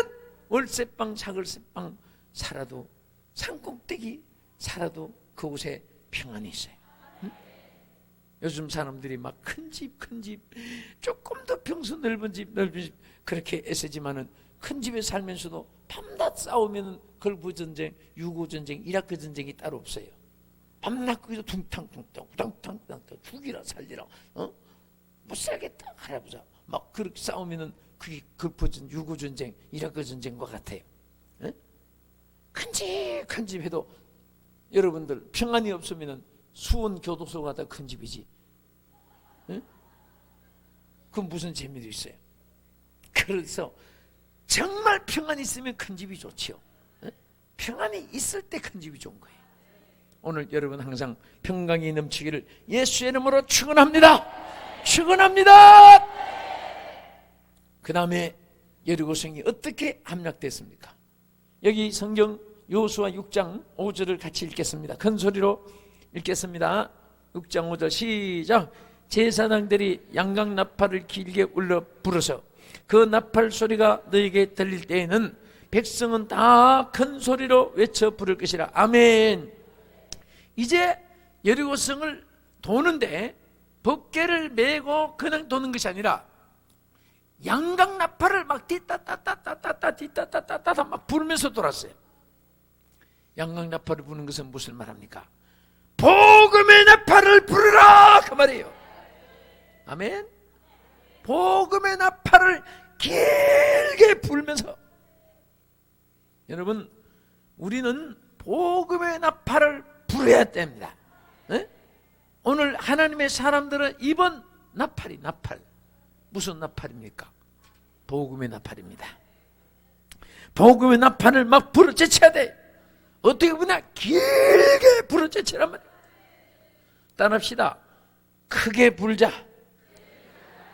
월세방 사글세방 살아도 산꼭대기 살아도 그곳에 평안이 있어요. 요즘 사람들이 막 큰 집 조금 더 평수 넓은 집 그렇게 애쓰지만은 큰 집에 살면서도 밤낮 싸우면은 걸부전쟁, 유고전쟁, 이라크 전쟁이 따로 없어요. 밤낮 거기서 둥탕둥탕 우당탕탕 죽이라 살리라 못 살겠다 할아버지 막 그렇게 싸우면은 그게 걸부전 유고전쟁, 이라크 전쟁과 같아요. 큰 집 해도 여러분들 평안이 없으면은 수원 교도소가 더 큰 집이지. 그건 무슨 재미도 있어요. 그래서 정말 평안이 있으면 큰 집이 좋지요. 평안이 있을 때 큰 집이 좋은 거예요. 오늘 여러분 항상 평강이 넘치기를 예수의 이름으로 축원합니다. 축원합니다. 그 다음에 여리고성이 어떻게 함락됐습니까? 여기 성경 여호수아 6장 5절을 같이 읽겠습니다. 큰 소리로 읽겠습니다. 6장 5절 시작. 제사장들이 양각 나팔을 길게 울려 불어서 그 나팔 소리가 너에게 들릴 때에는 백성은 다 큰 소리로 외쳐 부를 것이라. 아멘. 이제 여리고성을 도는데 법궤를 메고 그냥 도는 것이 아니라 양각 나팔을 막 띠따따따따따따 막 부르면서 돌았어요. 양각 나팔을 부는 것은 무슨 말합니까? 복음의 나팔을 부르라 그 말이에요. 아멘. 복음의 나팔을 길게 불면서, 여러분, 우리는 복음의 나팔을 불어야 됩니다. 네? 오늘 하나님의 사람들은 이번 나팔이 나팔, 무슨 나팔입니까? 복음의 나팔입니다. 복음의 나팔을 막 불어제쳐야 돼. 어떻게 보냐? 길게 불어제치란 말이에요. 따라합시다. 크게 불자,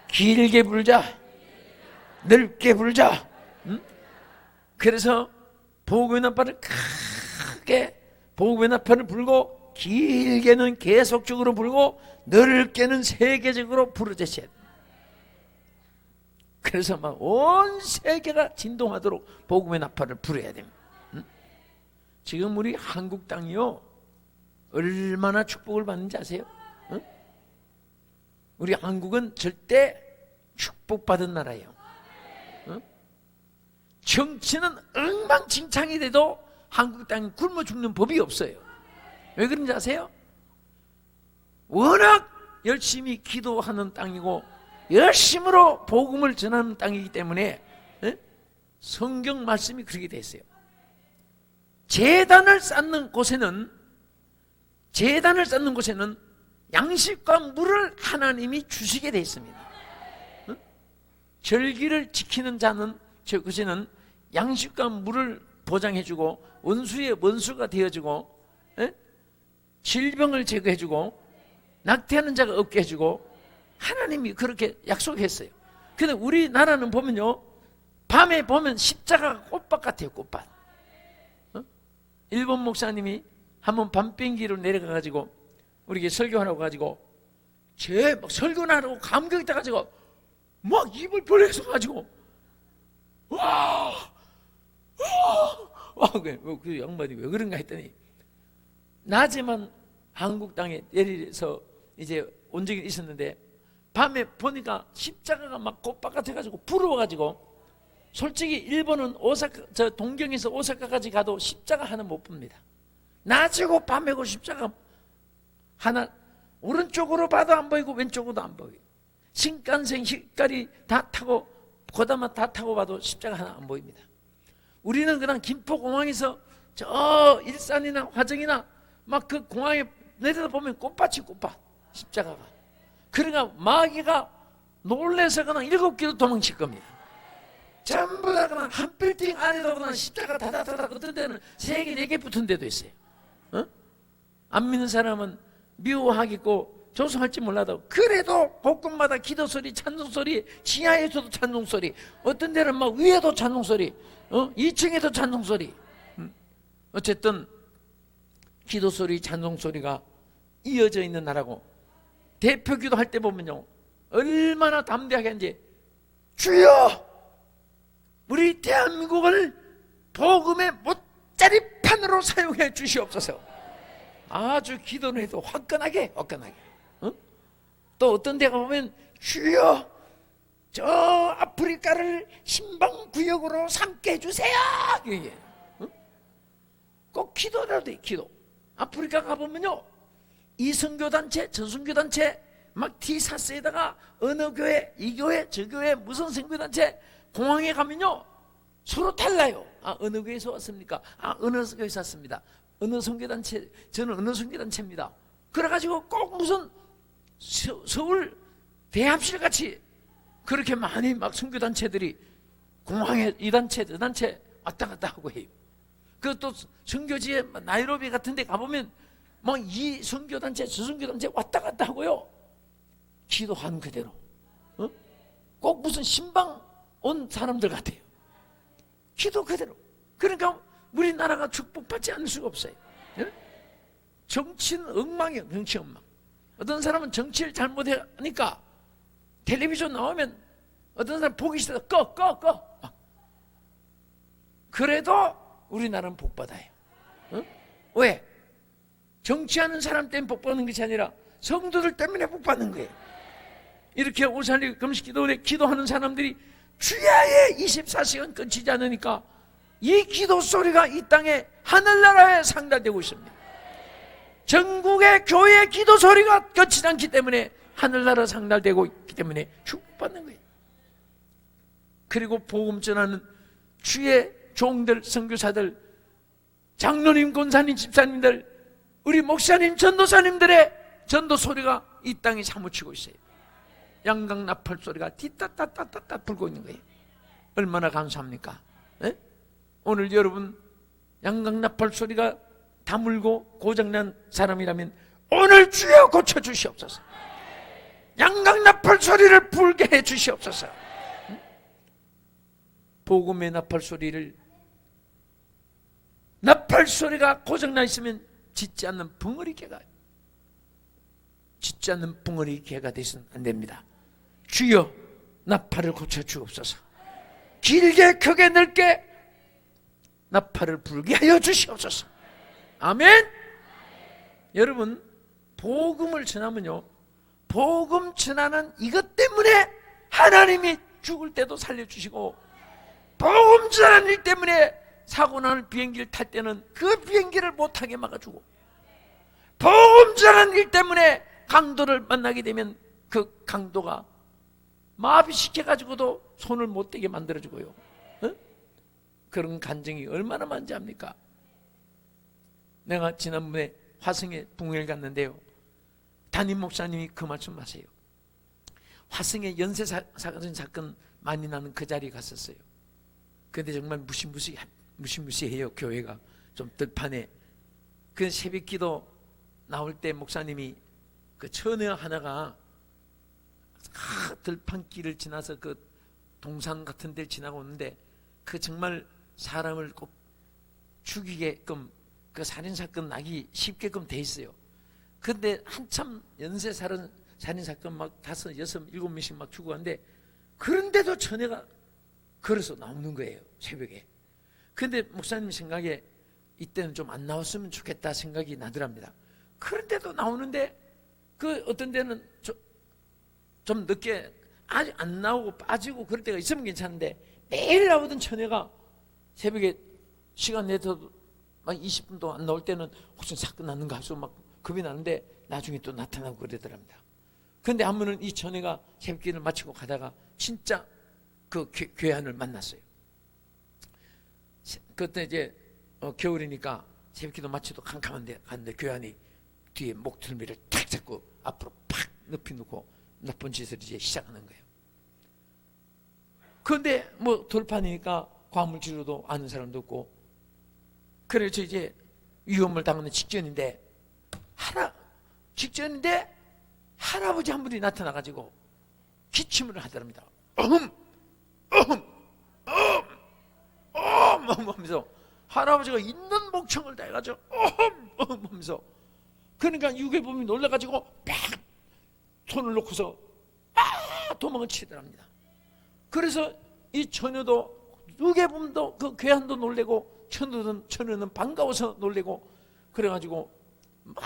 길게 불자, 넓게 불자. 응? 그래서 복음의 나팔을 크게, 복음의 나팔을 불고, 길게는 계속적으로 불고, 넓게는 세계적으로 불어제쳐야 돼. 그래서 막 온 세계가 진동하도록 복음의 나팔을 불어야 됩니다. 응? 지금 우리 한국 땅이요, 얼마나 축복을 받는지 아세요? 응? 우리 한국은 절대 축복받은 나라예요. 응? 정치는 엉망진창이 돼도 한국 땅이 굶어 죽는 법이 없어요. 왜 그런지 아세요? 워낙 열심히 기도하는 땅이고 열심으로 복음을 전하는 땅이기 때문에, 응? 성경 말씀이 그렇게 돼 있어요. 제단을 쌓는 곳에는 양식과 물을 하나님이 주시게 돼 있습니다. 응? 절기를 지키는 자는, 그것은 양식과 물을 보장해주고, 원수의 원수가 되어주고, 질병을 제거해주고, 낙태하는 자가 없게 해주고, 하나님이 그렇게 약속했어요. 근데 우리나라는 보면요, 밤에 보면 십자가가 꽃밭 같아요. 꽃밭. 일본 목사님이 한번 밤비행기로 내려가가지고 우리에게 설교하라고 가지고, 막 설교하라고 감격이 떠가지고 막 입을 벌려서 가지고 그 양반이 왜 그런가 했더니, 낮에만 한국 땅에 내려서 이제 온 적이 있었는데 밤에 보니까 십자가가 막 꽃밭 같아가지고 부러워가지고, 솔직히 일본은 동경에서 오사카까지 가도 십자가 하나 못 봅니다. 낮이고 밤이고 십자가 하나, 오른쪽으로 봐도 안 보이고 왼쪽으로도 안 보여요. 신칸센 히카리 다 타고, 고다마 다 타고 봐도 십자가 하나 안 보입니다. 우리는 그냥 김포공항에서 저 일산이나 화정이나 막 그 공항에 내려다보면 꽃밭이 꽃밭, 십자가가. 그러니까 마귀가 놀래서 그냥 7개로 도망칠 겁니다. 전부 다 그냥 한 빌딩 안에도 그냥 십자가 다다다다, 어떤 데는 3개, 4개 붙은 데도 있어요. 안 믿는 사람은 미워하겠고 조소할지 몰라도, 그래도 곳곳마다 기도소리, 찬송소리, 지하에서도 찬송소리, 어떤 데는 막 위에도 찬송소리, 2층에도 찬송소리. 어쨌든 기도소리, 찬송소리가 이어져 있는 나라고, 대표기도 할 때 보면요, 얼마나 담대하게 하는지, 주여 우리 대한민국을 복음의 못자리판으로 사용해 주시옵소서. 아주 기도를 해도 화끈하게. 또 어떤 데가 보면, 주여 저 아프리카를 신방구역으로 삼게 해주세요. 꼭 기도라도 돼. 기도. 아프리카 가보면요, 이 선교단체 저 선교단체 막 티사스에다가 어느 교회 이 교회 저 교회 무슨 선교단체, 공항에 가면요 서로 달라요. 어느 교회에서 왔습니까? 어느 교회에서 왔습니다. 어느 선교단체, 저는 어느 선교단체입니다. 그래가지고 꼭 무슨 서울 대합실 같이 그렇게 많이 막 선교단체들이 공항에 이 단체 저 단체 왔다 갔다 하고 해요. 그또 선교지에 나이로비 같은 데 가보면 막 이 선교단체 저 선교단체 왔다 갔다 하고요, 기도하는 그대로. 꼭 무슨 신방 온 사람들 같아요. 기도 그대로. 그러니까 우리나라가 축복받지 않을 수가 없어요. 정치는 엉망이에요. 정치 엉망. 어떤 사람은 정치를 잘못하니까 텔레비전 나오면 어떤 사람 보기 싫어서 꺼. 그래도 우리나라는 복받아요. 왜? 정치하는 사람 때문에 복받는 것이 아니라 성도들 때문에 복받는 거예요. 이렇게 오살리 금식 기도에 기도하는 사람들이 주야에 24시간 끊지지 않으니까 이 기도 소리가 이 땅에 하늘나라에 상달되고 있습니다. 전국의 교회 기도 소리가 끝이 않기 때문에 하늘나라 상달되고 있기 때문에 축복받는 거예요. 그리고 복음 전하는 주의 종들, 선교사들, 장로님, 권사님, 집사님들, 우리 목사님, 전도사님들의 전도 소리가 이 땅에 사무치고 있어요. 양강 나팔 소리가 뒤따따따따따 불고 있는 거예요. 얼마나 감사합니까? 에? 오늘 여러분 양강 나팔 소리가 다물고 고장난 사람이라면 오늘 주여 고쳐주시옵소서. 양강 나팔 소리를 불게 해 주시옵소서. 복음의 나팔 소리를, 나팔 소리가 고장나 있으면 짖지 않는 벙어리 개가, 짖지 않는 벙어리 개가 되서는 안 됩니다. 주여 나팔을 고쳐 주옵소서. 길게 크게 넓게 나팔을 불게 하여 주시옵소서. 아멘. 여러분 복음을 전하면요, 복음 전하는 이것 때문에 하나님이 죽을 때도 살려주시고, 복음 전하는 일 때문에 사고 나는 비행기를 탈 때는 그 비행기를 못하게 막아주고, 복음 전하는 일 때문에 강도를 만나게 되면 그 강도가 마비시켜가지고도 손을 못 대게 만들어주고요. 어? 그런 간증이 얼마나 많지 합니까? 내가 지난번에 화성에 붕괴를 갔는데요, 담임 목사님이 그 말씀하세요. 화성에 연쇄 사건 많이 나는 그 자리에 갔었어요. 근데 정말 무시무시해요. 교회가 좀 들판에. 그 새벽 기도 나올 때 목사님이 그 처녀 하나가 들판길을 지나서 그 동산 같은 데를 지나고 오는데, 그 정말 사람을 꼭 죽이게끔 그 살인사건 나기 쉽게끔 돼 있어요. 근데 한참 연쇄 살인사건 막 5, 6, 7명씩 막 죽어가는데, 그런데도 처녀가 걸어서 나오는 거예요, 새벽에. 근데 목사님 생각에 이때는 좀 안 나왔으면 좋겠다 생각이 나더랍니다. 그런데도 나오는데, 그 어떤 데는 좀 늦게 아직 안 나오고 빠지고 그럴 때가 있으면 괜찮은데, 매일 나오던 처녀가 새벽에 시간 내서도 막 20분도 안 나올 때는 혹시 사건 났는가 해서 막 겁이 나는데 나중에 또 나타나고 그러더랍니다. 그런데 한 번은 이 처녀가 새벽기를 마치고 가다가 진짜 그 괴한을 만났어요. 그때 이제 겨울이니까 새벽기도 마치도 캄캄한데 갔는데 괴한이 뒤에 목덜미를 탁 잡고 앞으로 팍 높이 놓고 나쁜 짓을 이제 시작하는 거예요. 그런데 뭐 돌판이니까 과물치료도 아는 사람도 없고, 그래서 이제 위험을 당하는 직전인데 할아버지 한 분이 나타나가지고 기침을 하더랍니다. 하면서 할아버지가 있는 목청을 다해가지고 하면서, 그러니까 유괴범이 놀라가지고 팍 손을 놓고서 도망을 치더랍니다. 그래서 이 처녀도, 유괴범도, 그 괴한도 놀래고 처녀는 반가워서 놀래고, 그래가지고 막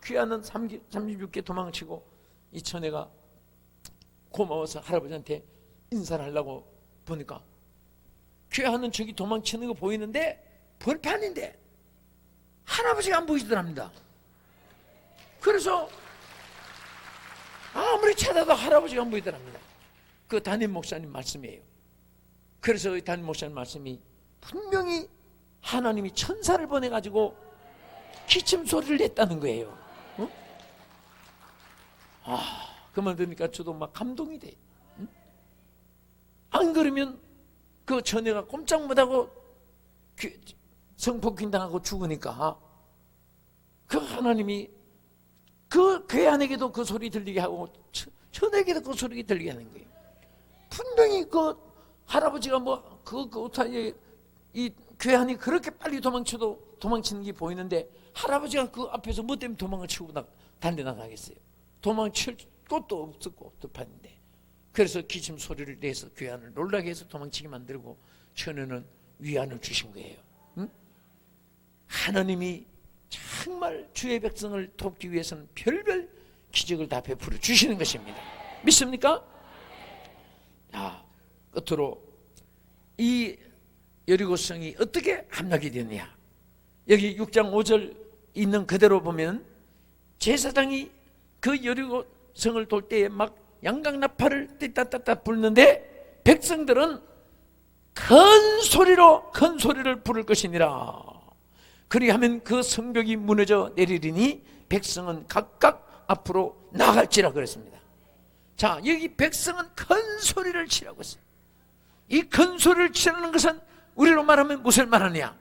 괴한은 36개 도망을 치고, 이 처녀가 고마워서 할아버지한테 인사를 하려고 보니까 괴한은 저기 도망치는 거 보이는데 벌판인데 할아버지가 안 보이더랍니다. 그래서 아무리 찾아도 할아버지가 안 보이더랍니다. 그 담임 목사님 말씀이에요. 그래서 이 담임 목사님 말씀이 분명히 하나님이 천사를 보내가지고 기침 소리를 냈다는 거예요. 그 말 들으니까 저도 막 감동이 돼. 안 그러면 그 처녀가 꼼짝 못하고 성폭행 당하고 죽으니까 그 하나님이 그 괴한에게도 그 소리 들리게 하고 처녀에게도 그 소리 들리게 하는 거예요. 분명히 그 할아버지가 이 괴한이 그렇게 빨리 도망쳐도 도망치는 게 보이는데, 할아버지가 그 앞에서 뭐 때문에 도망을 치고 달려나가겠어요. 도망칠 곳도 없었고 득판인데, 그래서 기침 소리를 내서 괴한을 놀라게 해서 도망치게 만들고 처녀는 위안을 주신 거예요. 응? 하나님이 정말 주의 백성을 돕기 위해서는 별별 기적을 다 베풀어 주시는 것입니다. 믿습니까? 끝으로 이 여리고성이 어떻게 함락이 되느냐. 여기 6장 5절 있는 그대로 보면 제사장이 그 여리고성을 돌 때에 막 양강나팔을 띠따따따 불는데 백성들은 큰 소리를 부를 것이니라. 그리하면 그 성벽이 무너져 내리리니 백성은 각각 앞으로 나갈지라 그랬습니다. 자, 여기 백성은 큰 소리를 치라고 했어요. 이 큰 소리를 치라는 것은 우리로 말하면 무슨 말하냐?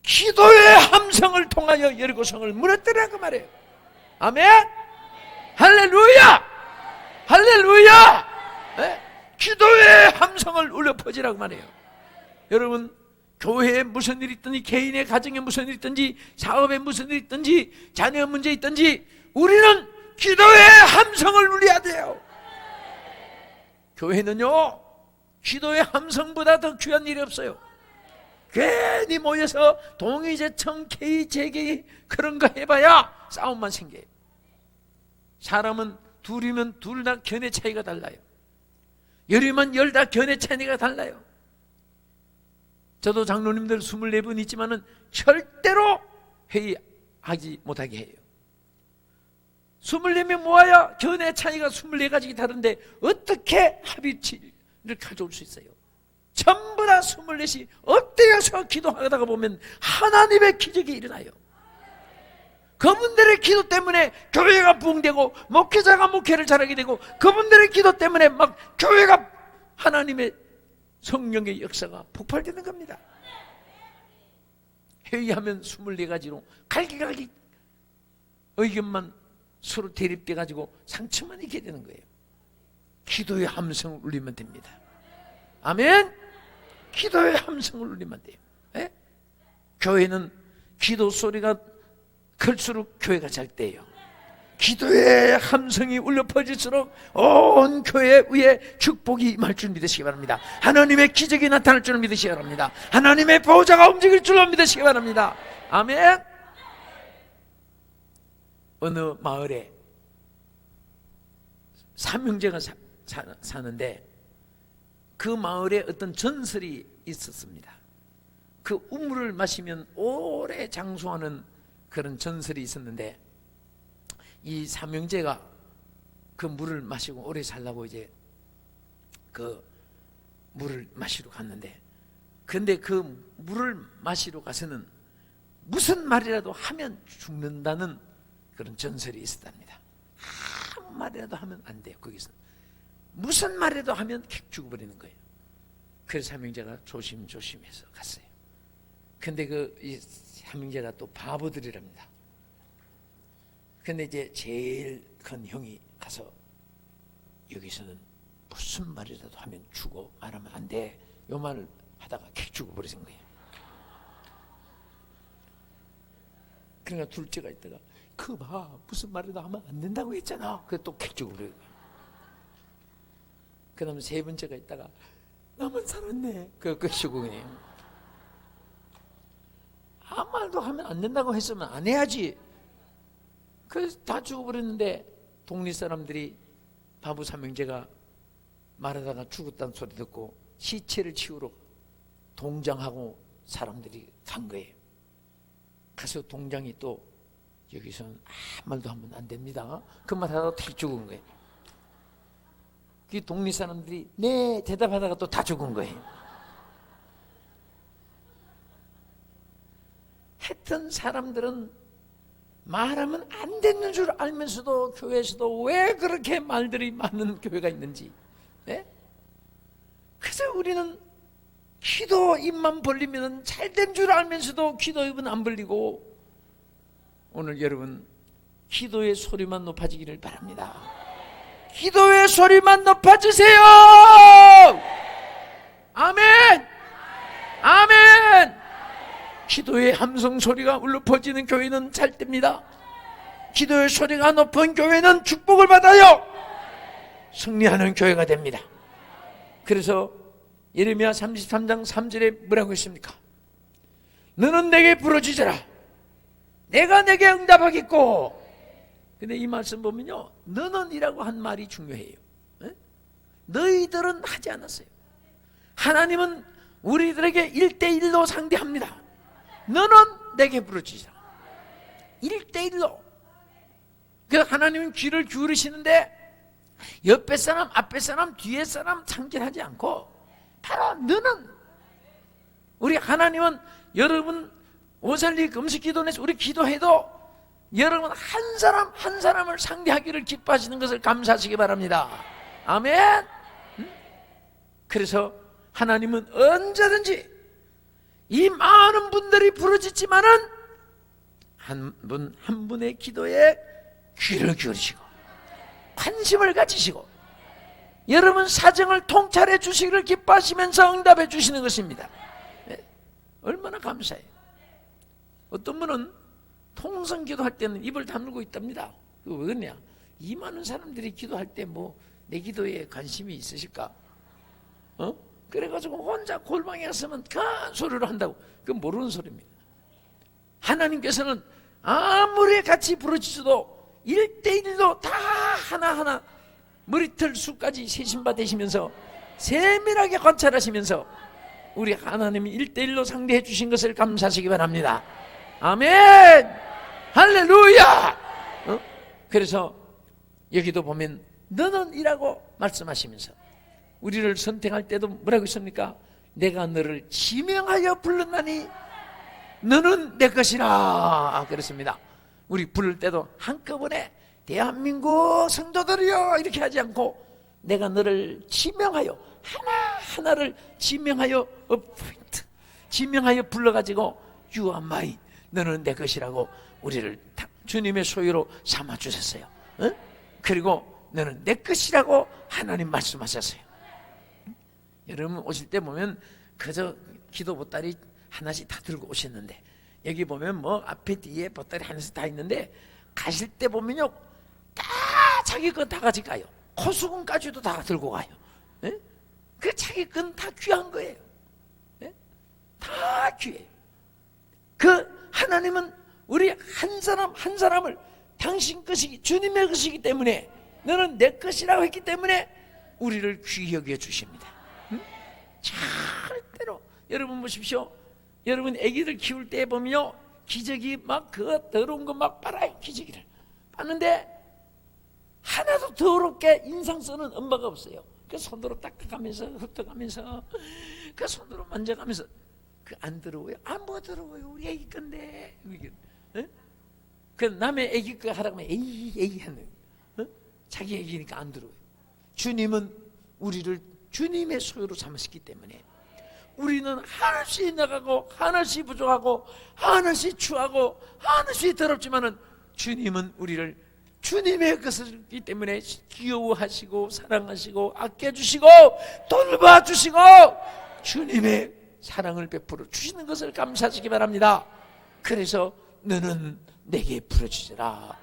기도의 함성을 통하여 여리고성을 무너뜨리라고 말해요. 아멘. 할렐루야. 할렐루야. 네? 기도의 함성을 울려 퍼지라고 말해요. 여러분, 교회에 무슨 일이 있든지, 개인의 가정에 무슨 일이 있든지, 사업에 무슨 일이 있든지, 자녀 문제 있든지, 우리는 기도의 함성을 울려야 돼요. 교회는요, 기도의 함성보다 더 귀한 일이 없어요. 괜히 모여서 동의제청, 개의제기 그런 거 해봐야 싸움만 생겨요. 사람은 둘이면 둘 다 견해 차이가 달라요. 열이면 열 다 견해 차이가 달라요. 저도 장로님들 24분 있지만은 절대로 회의하지 못하게 해요. 24명 모아야 견해 차이가 24가지 다른데 어떻게 합의를 가져올 수 있어요? 전부 다 24이 엎드려서 기도하다가 보면 하나님의 기적이 일어나요. 그분들의 기도 때문에 교회가 부흥되고 목회자가 목회를 잘하게 되고 그분들의 기도 때문에 막 교회가 하나님의 성령의 역사가 폭발되는 겁니다. 회의하면 24가지로 갈기갈기 의견만 서로 대립돼 가지고 상처만 있게 되는 거예요. 기도의 함성을 울리면 됩니다. 아멘. 기도의 함성을 울리면 돼요. 예? 교회는 기도 소리가 클수록 교회가 잘 돼요. 기도의 함성이 울려 퍼질수록 온 교회 위에 축복이 임할 줄 믿으시기 바랍니다. 하나님의 기적이 나타날 줄 믿으시기 바랍니다. 하나님의 보호자가 움직일 줄로 믿으시기 바랍니다. 아멘. 어느 마을에 삼형제가 사는데 그 마을에 어떤 전설이 있었습니다. 그 우물을 마시면 오래 장수하는 그런 전설이 있었는데 이 삼형제가 그 물을 마시고 오래 살라고 이제 그 물을 마시러 갔는데 근데 그 물을 마시러 가서는 무슨 말이라도 하면 죽는다는 그런 전설이 있었답니다. 아무 말이라도 하면 안 돼요. 거기서 무슨 말이라도 하면 죽어버리는 거예요. 그래서 삼형제가 조심조심해서 갔어요. 근데 이 삼형제가 또 바보들이랍니다. 근데 이제 제일 큰 형이 가서 여기서는 무슨 말이라도 하면 죽어, 말하면 안 돼. 요 말을 하다가 킥 죽어버리는 거예요. 그러니까 둘째가 있다가 그 봐, 무슨 말이라도 하면 안 된다고 했잖아. 그래 또 킥 죽어버려요. 그 다음에 세 번째가 있다가 나만 살았네. 그거 죽어요. 아무 말도 하면 안 된다고 했으면 안 해야지. 그래서 다 죽어버렸는데 동리 사람들이 바보 삼형제가 말하다가 죽었다는 소리 듣고 시체를 치우러 동장하고 사람들이 간 거예요. 가서 동장이 또 여기서는 아무 말도 하면 안 됩니다. 그 말 하다가 다 죽은 거예요. 그 동리 사람들이 네 대답하다가 또 다 죽은 거예요. 했던 사람들은 말하면 안 되는 줄 알면서도 교회에서도 왜 그렇게 말들이 많은 교회가 있는지. 네? 그래서 우리는 기도 입만 벌리면 잘된 줄 알면서도 기도 입은 안 벌리고 오늘 여러분 기도의 소리만 높아지기를 바랍니다. 기도의 소리만 높아지세요. 아멘. 아멘. 기도의 함성 소리가 울려 퍼지는 교회는 잘 됩니다. 기도의 소리가 높은 교회는 축복을 받아요. 승리하는 교회가 됩니다. 그래서 예레미야 33장 3절에 뭐라고 했습니까? 너는 내게 부르짖어라. 내가 내게 응답하겠고. 근데 이 말씀 보면요, 너는 이라고 한 말이 중요해요. 네? 너희들은 하지 않았어요. 하나님은 우리들에게 1대1로 상대합니다. 너는 내게 부르짖어라. 1대1로. 그래서 하나님은 귀를 기울이시는데 옆에 사람, 앞에 사람, 뒤에 사람 참견하지 않고 바로 너는, 우리 하나님은 여러분 오살리 금식기도원에서 우리 기도해도 여러분 한 사람 한 사람을 상대하기를 기뻐하시는 것을 감사하시기 바랍니다. 아멘. 그래서 하나님은 언제든지 이 많은 분들이 부르짖지만은 한 분 한 분의 기도에 귀를 기울이시고 관심을 가지시고 여러분 사정을 통찰해 주시기를 기뻐하시면서 응답해 주시는 것입니다. 얼마나 감사해요. 어떤 분은 통성 기도할 때는 입을 다물고 있답니다. 왜 그러냐? 이 많은 사람들이 기도할 때 뭐 내 기도에 관심이 있으실까? 그래가지고 혼자 골방에 갔으면 큰 소리로 한다고. 그건 모르는 소리입니다. 하나님께서는 아무리 같이 부르짖어도 1대1로 다 하나하나 머리털 수까지 세심바 되시면서 세밀하게 관찰하시면서 우리 하나님이 1대1로 상대해 주신 것을 감사하시기 바랍니다. 아멘. 할렐루야. 그래서 여기도 보면 너는 이라고 말씀하시면서 우리를 선택할 때도 뭐라고 했습니까? 내가 너를 지명하여 불렀나니 너는 내 것이라 그랬습니다. 우리 부를 때도 한꺼번에 대한민국 성도들이여 이렇게 하지 않고 내가 너를 지명하여 하나하나를 지명하여 어포인트 지명하여 불러가지고 You are mine, 너는 내 것이라고 우리를 주님의 소유로 삼아주셨어요. 그리고 너는 내 것이라고 하나님 말씀하셨어요. 여러분 오실 때 보면 그저 기도 보따리 하나씩 다 들고 오셨는데 여기 보면 뭐 앞에 뒤에 보따리 하나씩 다 있는데 가실 때 보면요 다 자기 건 다 가지 가요. 코수건까지도 다 들고 가요. 그 자기 건 다 귀한 거예요. 다 귀해요. 그 하나님은 우리 한 사람 한 사람을 당신 것이기 주님의 것이기 때문에 너는 내 것이라고 했기 때문에 우리를 귀히 여겨 주십니다. 절대로 여러분 보십시오. 여러분 아기들 키울 때 보면요 기저귀 막 그 더러운 거 막 빨아요. 기저귀를 빠는데 하나도 더럽게 인상 쓰는 엄마가 없어요. 그 손으로 닦아가면서 훑어가면서 그 손으로 만져가면서 그 안 더러워요? 뭐 더러워요? 우리 애기 건데. 그 남의 애기 거 하라고 하면 에이 하는 자기 애기니까 안 더러워요. 주님은 우리를 주님의 소유로 삼으셨기 때문에 우리는 하나씩 나가고 하나씩 부족하고 하나씩 추하고 하나씩 더럽지만은 주님은 우리를 주님의 것이기 때문에 귀여워하시고 사랑하시고 아껴주시고 돌봐주시고 주님의 사랑을 베풀어 주시는 것을 감사하시기 바랍니다. 그래서 너는 내게 부르짖으라.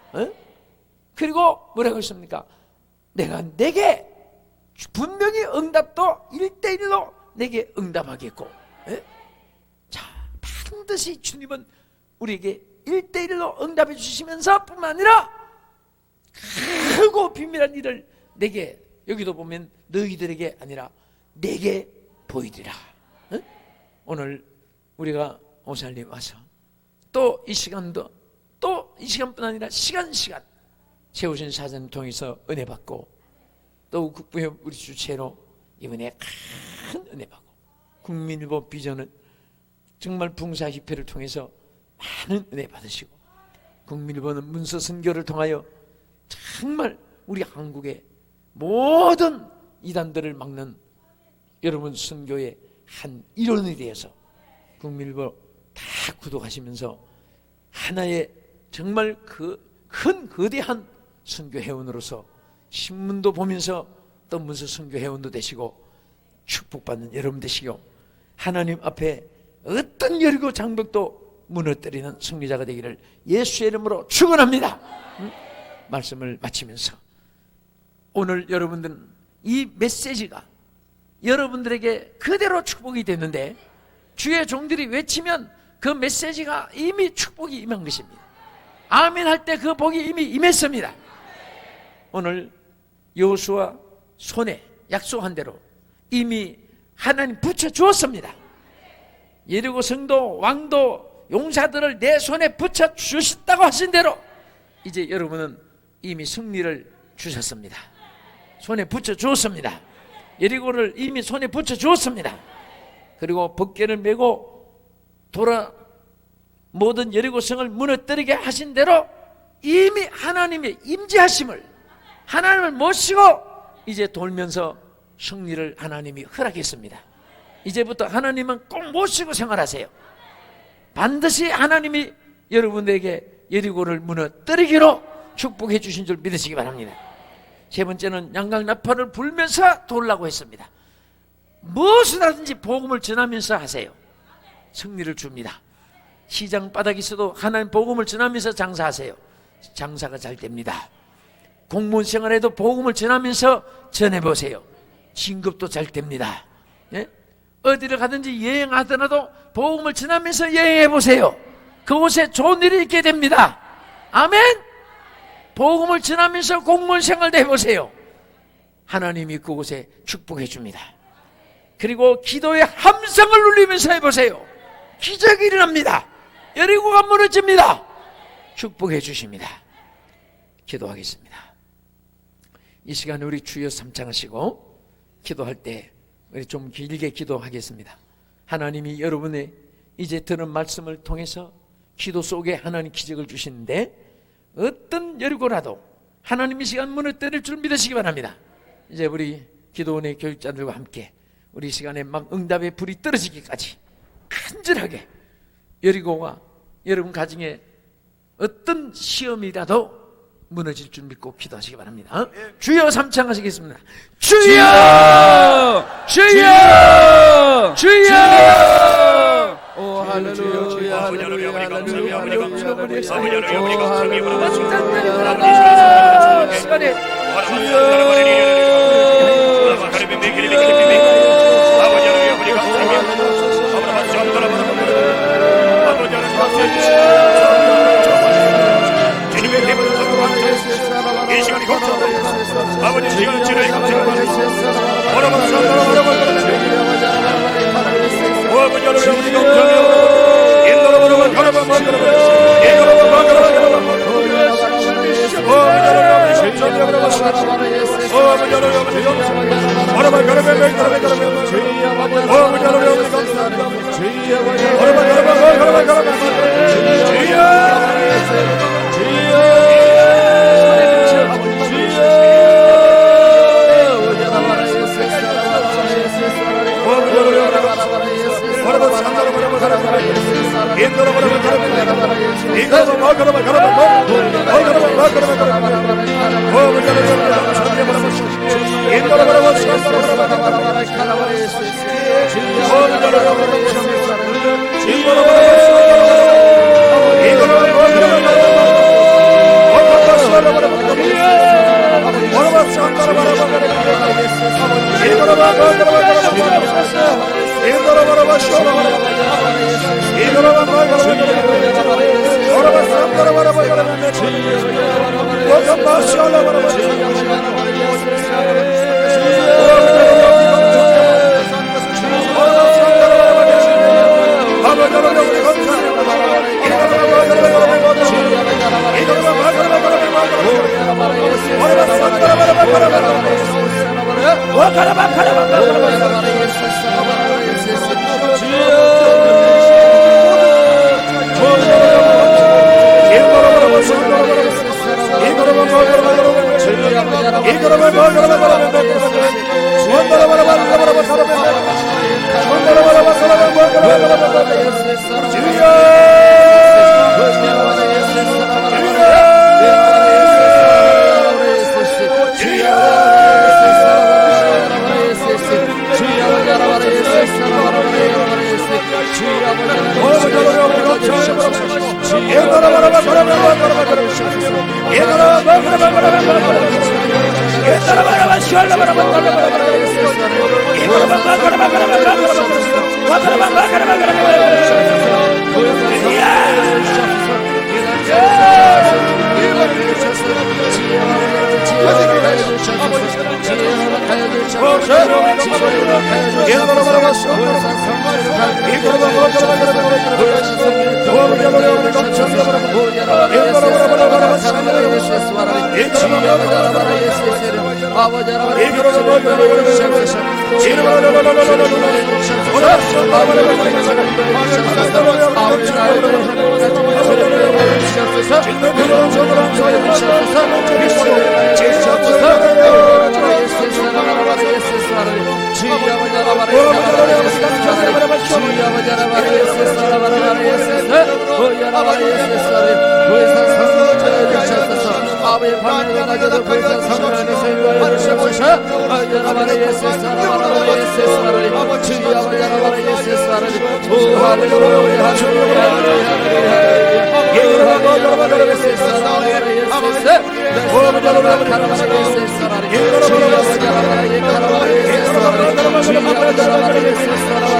그리고 뭐라고 했습니까? 내가 내게 분명히 응답도 1대1로 내게 응답하겠고. 자, 반드시 주님은 우리에게 1대1로 응답해 주시면서 뿐만 아니라 크고 비밀한 일을 내게 여기도 보면 너희들에게 아니라 내게 보이리라. 오늘 우리가 오살림 와서 또 이 시간도 또 이 시간뿐 아니라 시간 세우신 사전 통해서 은혜 받고 또 국부협 우리 주체로 이번에 큰 은혜 받고 국민일보 비전은 정말 붕사 집회를 통해서 많은 은혜 받으시고 국민일보는 문서 선교를 통하여 정말 우리 한국의 모든 이단들을 막는 여러분 선교의 한 일원이 되어서 국민일보 다 구독하시면서 하나의 정말 그 큰 거대한 선교 회원으로서 신문도 보면서 또 문서 선교 회원도 되시고 축복받는 여러분 되시고 하나님 앞에 어떤 여리고 장벽도 무너뜨리는 승리자가 되기를 예수의 이름으로 축원합니다. 말씀을 마치면서 오늘 여러분들은 이 메시지가 여러분들에게 그대로 축복이 됐는데 주의 종들이 외치면 그 메시지가 이미 축복이 임한 것입니다. 아멘 할 때 그 복이 이미 임했습니다. 오늘 여호수아 손에 약속한 대로 이미 하나님 붙여주었습니다. 예리고 성도 왕도 용사들을 내 손에 붙여 주셨다고 하신 대로 이제 여러분은 이미 승리를 주셨습니다. 손에 붙여 주었습니다. 여리고를 이미 손에 붙여 주었습니다. 그리고 법궤를 메고 돌아 모든 여리고 성을 무너뜨리게 하신 대로 이미 하나님의 임재하심을, 하나님을 모시고 이제 돌면서 승리를 하나님이 허락했습니다. 이제부터 하나님은 꼭 모시고 생활하세요. 반드시 하나님이 여러분에게 여리고를 무너뜨리기로 축복해 주신 줄 믿으시기 바랍니다. 세 번째는 양강나팔을 불면서 돌라고 했습니다. 무엇을 하든지 복음을 전하면서 하세요. 승리를 줍니다. 시장 바닥에 있어도 하나님 복음을 전하면서 장사하세요. 장사가 잘 됩니다. 공무원 생활에도 복음을 전하면서 전해보세요. 진급도 잘 됩니다. 예? 어디를 가든지 여행하더라도 복음을 전하면서 여행해보세요. 그곳에 좋은 일이 있게 됩니다. 아멘. 복음을 전하면서 공무원 생활도 해보세요. 하나님이 그곳에 축복해 줍니다. 그리고 기도의 함성을 울리면서 해보세요. 기적이 일어납니다. 여리고가 무너집니다. 축복해 주십니다. 기도하겠습니다. 이 시간에 우리 주여 삼창하시고 기도할 때 우리 좀 길게 기도하겠습니다. 하나님이 여러분의 이제 들은 말씀을 통해서 기도 속에 하나님 기적을 주시는데 어떤 여리고라도 하나님 이 시간 무너뜨릴 줄 믿으시기 바랍니다. 이제 우리 기도원의 교육자들과 함께 우리 시간에 막 응답의 불이 떨어지기까지 간절하게 여리고가 여러분 가정에 어떤 시험이라도 무너질 줄 믿고 기도하시기 바랍니다. 주여 삼창하시겠습니다. 주여! 주여! 주여! 오 할렐루야 할렐루야 할렐루야 할렐루야 시간에 이 시간이 걱정합니다. 아버지 시간을 지나이 감사합니다. 아버지 여러분이 감사합니다. 인도로만 걸어봐 예 아버지의 밤에도 낮에도 그 이상 성령의 생각을 주옵소서. 여러분의 예수 사랑하는 예수 사랑하는 주여 아버지 여러분의 예수 사랑하는 오 할렐루야 할렐루야 여러분의 예수 사랑하는 예수 사랑하는 카라바의 예수 사랑하는 주여 아버지 여러분의 카라바의 예수 사랑하는 주여 아버지 여러분의 예수 사랑하는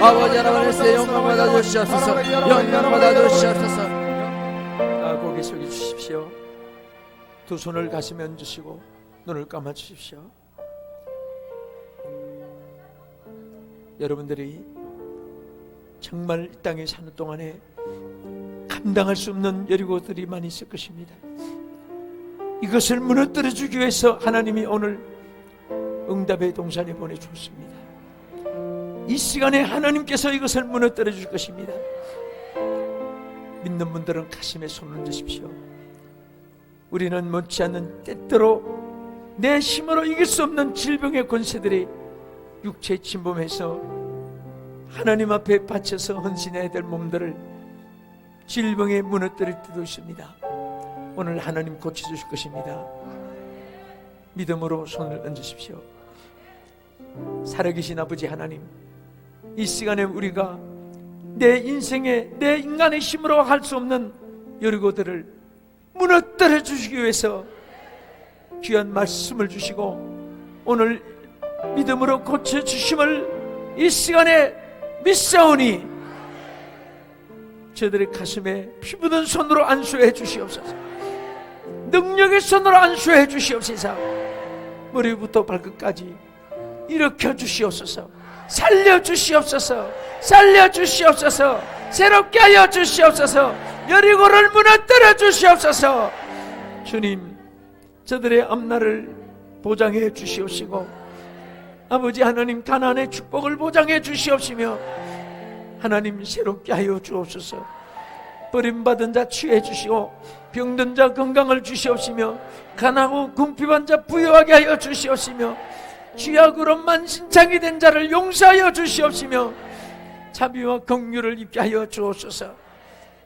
아버지 여러분의 영광 받아 주시옵소서. 영광 받아 주시옵소서. 고개 숙여 주십시오. 두 손을 가슴에 얹으시고 눈을 감아 주십시오. 여러분들이 정말 이 땅에 사는 동안에 감당할 수 없는 여리고들이 많이 있을 것입니다. 이것을 무너뜨려 주기 위해서 하나님이 오늘 응답의 동산에 보내주었습니다. 이 시간에 하나님께서 이것을 무너뜨려 줄 것입니다. 믿는 분들은 가슴에 손을 얹으십시오. 우리는 못지않은 때때로 내 힘으로 이길 수 없는 질병의 권세들이 육체에 침범해서 하나님 앞에 바쳐서 헌신해야 될 몸들을 질병에 무너뜨릴 때도 있습니다. 오늘 하나님 고쳐주실 것입니다. 믿음으로 손을 얹으십시오. 살아계신 아버지 하나님, 이 시간에 우리가 내 인생에 내 인간의 힘으로 할 수 없는 여리고들을 무너뜨려 주시기 위해서 귀한 말씀을 주시고 오늘 믿음으로 고쳐주심을 이 시간에 믿사오니 저들의 가슴에 피부든 손으로 안수해 주시옵소서. 능력의 손으로 안수해 주시옵소서. 머리부터 발끝까지 일으켜 주시옵소서. 살려 주시옵소서. 살려 주시옵소서. 새롭게 하여 주시옵소서. 여리고를 무너뜨려 주시옵소서. 주님, 저들의 앞날을 보장해 주시옵시고 아버지 하나님 가나안의 축복을 보장해 주시옵시며 하나님 새롭게 하여 주옵소서. 버림받은 자 취해 주시고 병든 자 건강을 주시옵시며 가난하고 궁핍한 자 부유하게 하여 주시옵시며 죄악으로 만신창이 된 자를 용서하여 주시옵시며 자비와 긍휼을 입게 하여 주옵소서.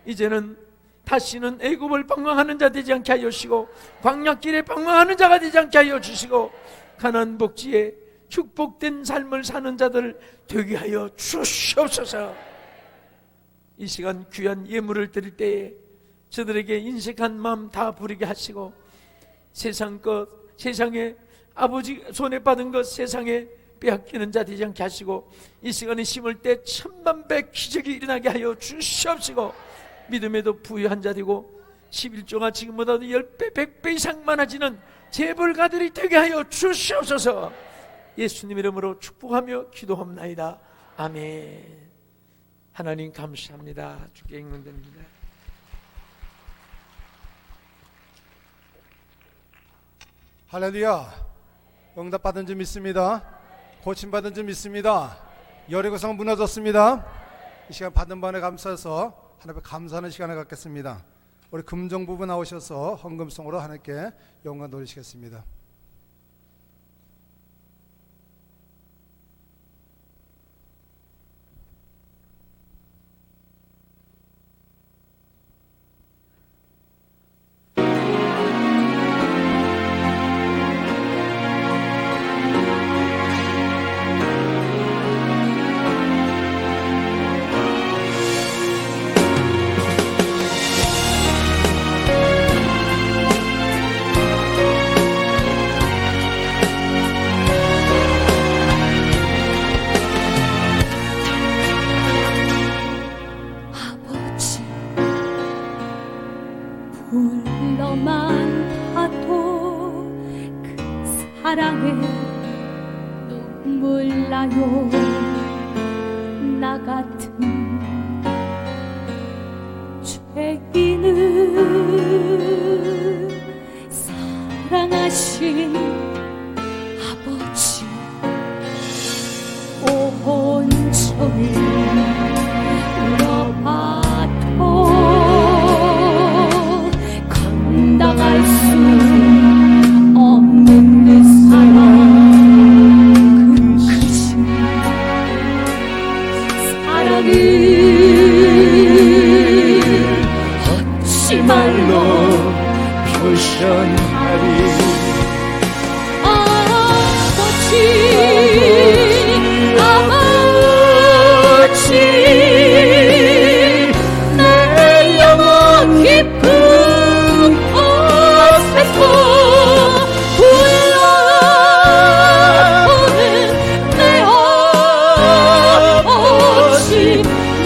이제는 다시는 애굽을 방황하는 자 되지 않게 하여 주시고 광야길에 방황하는 자가 되지 않게 하여 주시고 가나안 복지에 축복된 삶을 사는 자들 되게 하여 주시옵소서. 이 시간 귀한 예물을 드릴 때에 저들에게 인색한 마음 다 부리게 하시고 세상 것, 세상에 아버지 손에 받은 것 세상에 빼앗기는 자 되지 않게 하시고 이 시간에 심을 때 천만배 기적이 일어나게 하여 주시옵시고 믿음에도 부유한 자 되고 11조가 지금보다도 10배 100배 이상 많아지는 재벌가들이 되게 하여 주시옵소서. 예수님 이름으로 축복하며 기도합나이다. 아멘. 하나님 감사합니다. 주께 응원됩니다. 할렐루야. 응답받은 줄 믿습니다. 고침받은 줄 믿습니다. 여리고성 무너졌습니다. 이 시간 받은 바에 감사해서 하나님 앞에 감사하는 시간을 갖겠습니다. 우리 금종 부부 나오셔서 헌금송으로 하나님께 영광 돌리시겠습니다. 불러만 봐도 그 사랑에 눈물 나요. 나 같은 죄인을 사랑하신 아버지 온종일 울어봐도 감당할 수 없는 그 사랑, 그 크신 사랑을 얻지 말로 표현하리. 아버지 내 영혼 깊은 곳에서 불러오는 내 아버지,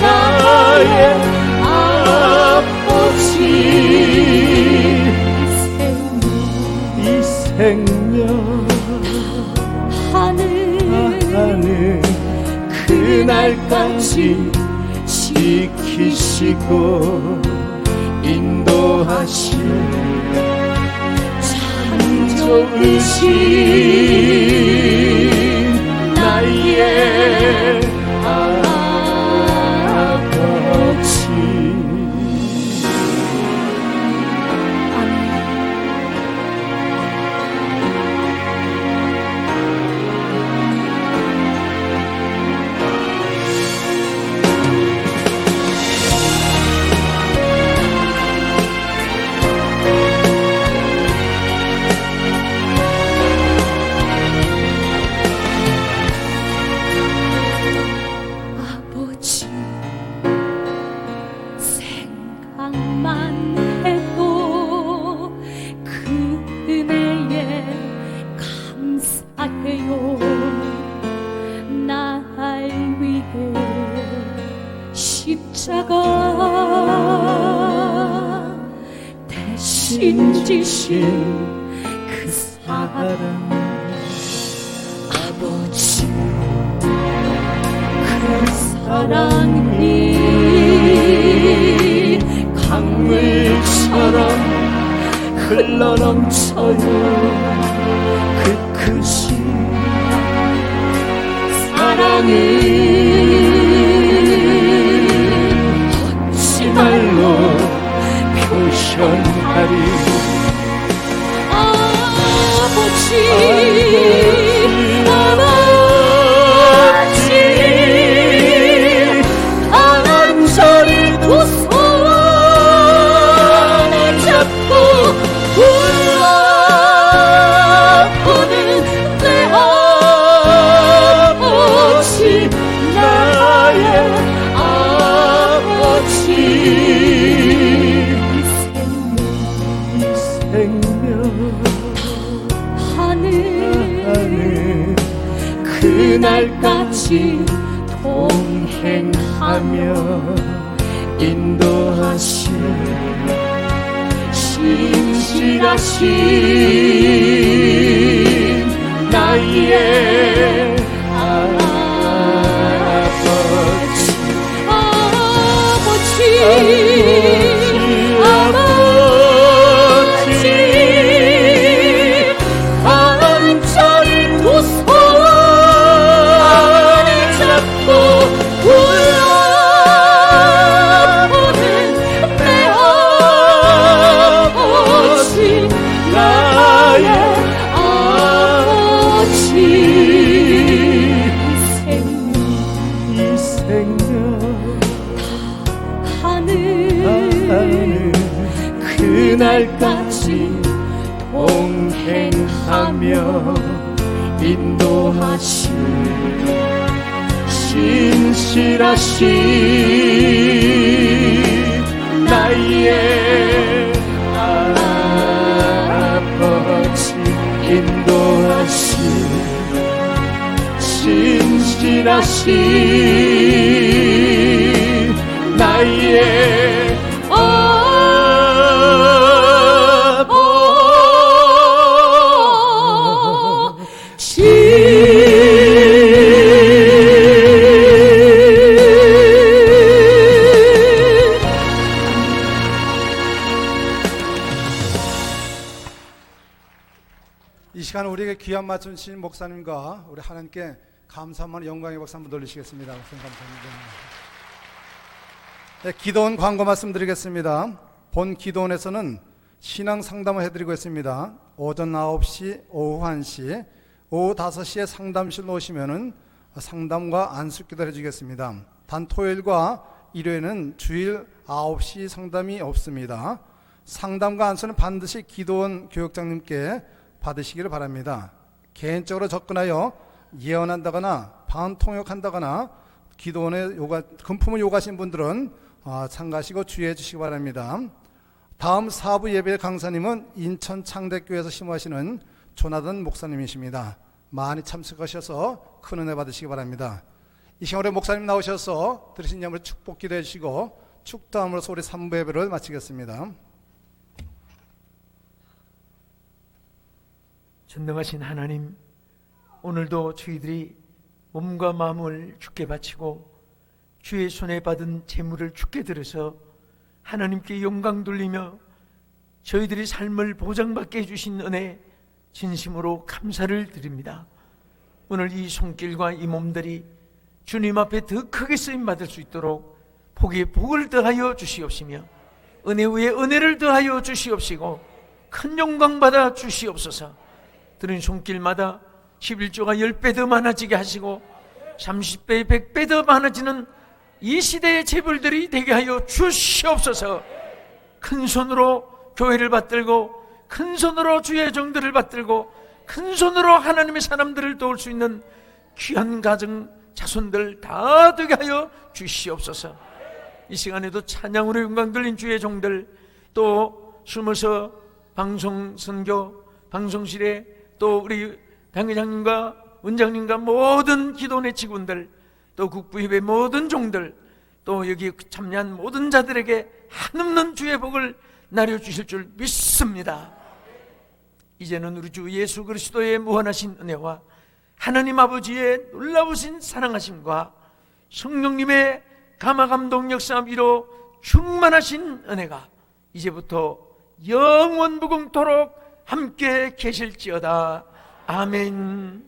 나의 아버지, 이 생명 하늘 그날까지 지키시고 인도하실 창조이신 나의 아버지. 아버지 생각만 해도 그 은혜에 감사해요. 날 위해 십자가 대신 지신 그 사랑 아버지, 그 사랑이 강물처럼 흘러넘쳐요. 그 크신 사랑을 얻지 말로 표현하리. 아버지, 간절히 두 손을 잡고 불러보는 내 아버지, 나의 아버지. 생명 하늘 그날까지 동행하며 인도하실 신실하신 나의 아버지. 생명 하는 그날까지 동행하며 인도하시 신실하신 나의 아버지 인도하시 신실하신 나의 이 시간 우리에게 귀한 말씀 주신 목사님과 우리 하나님께 감사한 영광의 박수 한번 돌리시겠습니다. 목사님 감사합니다. 네, 기도원 광고 말씀드리겠습니다. 본 기도원에서는 신앙 상담을 해드리고 있습니다. 오전 9시, 오후 1시, 오후 5시에 상담실로 오시면은 상담과 안수기도를 해주겠습니다. 단 토요일과 일요일은 주일 9시 상담이 없습니다. 상담과 안수는 반드시 기도원 교육장님께 받으시기를 바랍니다. 개인적으로 접근하여 예언한다거나 방통역한다거나 기도원에 금품을 요구하신 분들은 참가하시고 주의해 주시기 바랍니다. 다음 4부 예배 강사님은 인천 창대교회에서 심호하시는 조나단 목사님이십니다. 많이 참석하셔서 큰 은혜 받으시기 바랍니다. 이 시간에 목사님 나오셔서 들으신 예물 축복 기도해 주시고 축도함으로써 우리 3부 예배를 마치겠습니다. 전능하신 하나님, 오늘도 저희들이 몸과 마음을 주께 바치고 주의 손에 받은 재물을 주께 들어서 하나님께 영광 돌리며 저희들의 삶을 보장받게 해주신 은혜 진심으로 감사를 드립니다. 오늘 이 손길과 이 몸들이 주님 앞에 더 크게 쓰임받을 수 있도록 복에 복을 더하여 주시옵시며 은혜 위에 은혜를 더하여 주시옵시고 큰 영광 받아 주시옵소서. 들은 손길마다 11조가 10배 더 많아지게 하시고 30배 100배 더 많아지는 이 시대의 재벌들이 되게 하여 주시옵소서. 큰 손으로 교회를 받들고 큰 손으로 주의 종들을 받들고 큰 손으로 하나님의 사람들을 도울 수 있는 귀한 가정 자손들 다 되게 하여 주시옵소서. 이 시간에도 찬양으로 영광 돌린 주의 종들, 또 숨어서 방송 선교 방송실에 또 우리 당회장님과 원장님과 모든 기도원의 직원들, 또 국부협의 모든 종들, 또 여기 참여한 모든 자들에게 한없는 주의 복을 나려주실 줄 믿습니다. 이제는 우리 주 예수 그리스도의 무한하신 은혜와 하나님 아버지의 놀라우신 사랑하심과 성령님의 감화감동 역사함이로 충만하신 은혜가 이제부터 영원 무궁토록 함께 계실지어다. 아멘.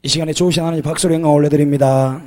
이 시간에 좋으신 하나님 박수로 영광 올려드립니다.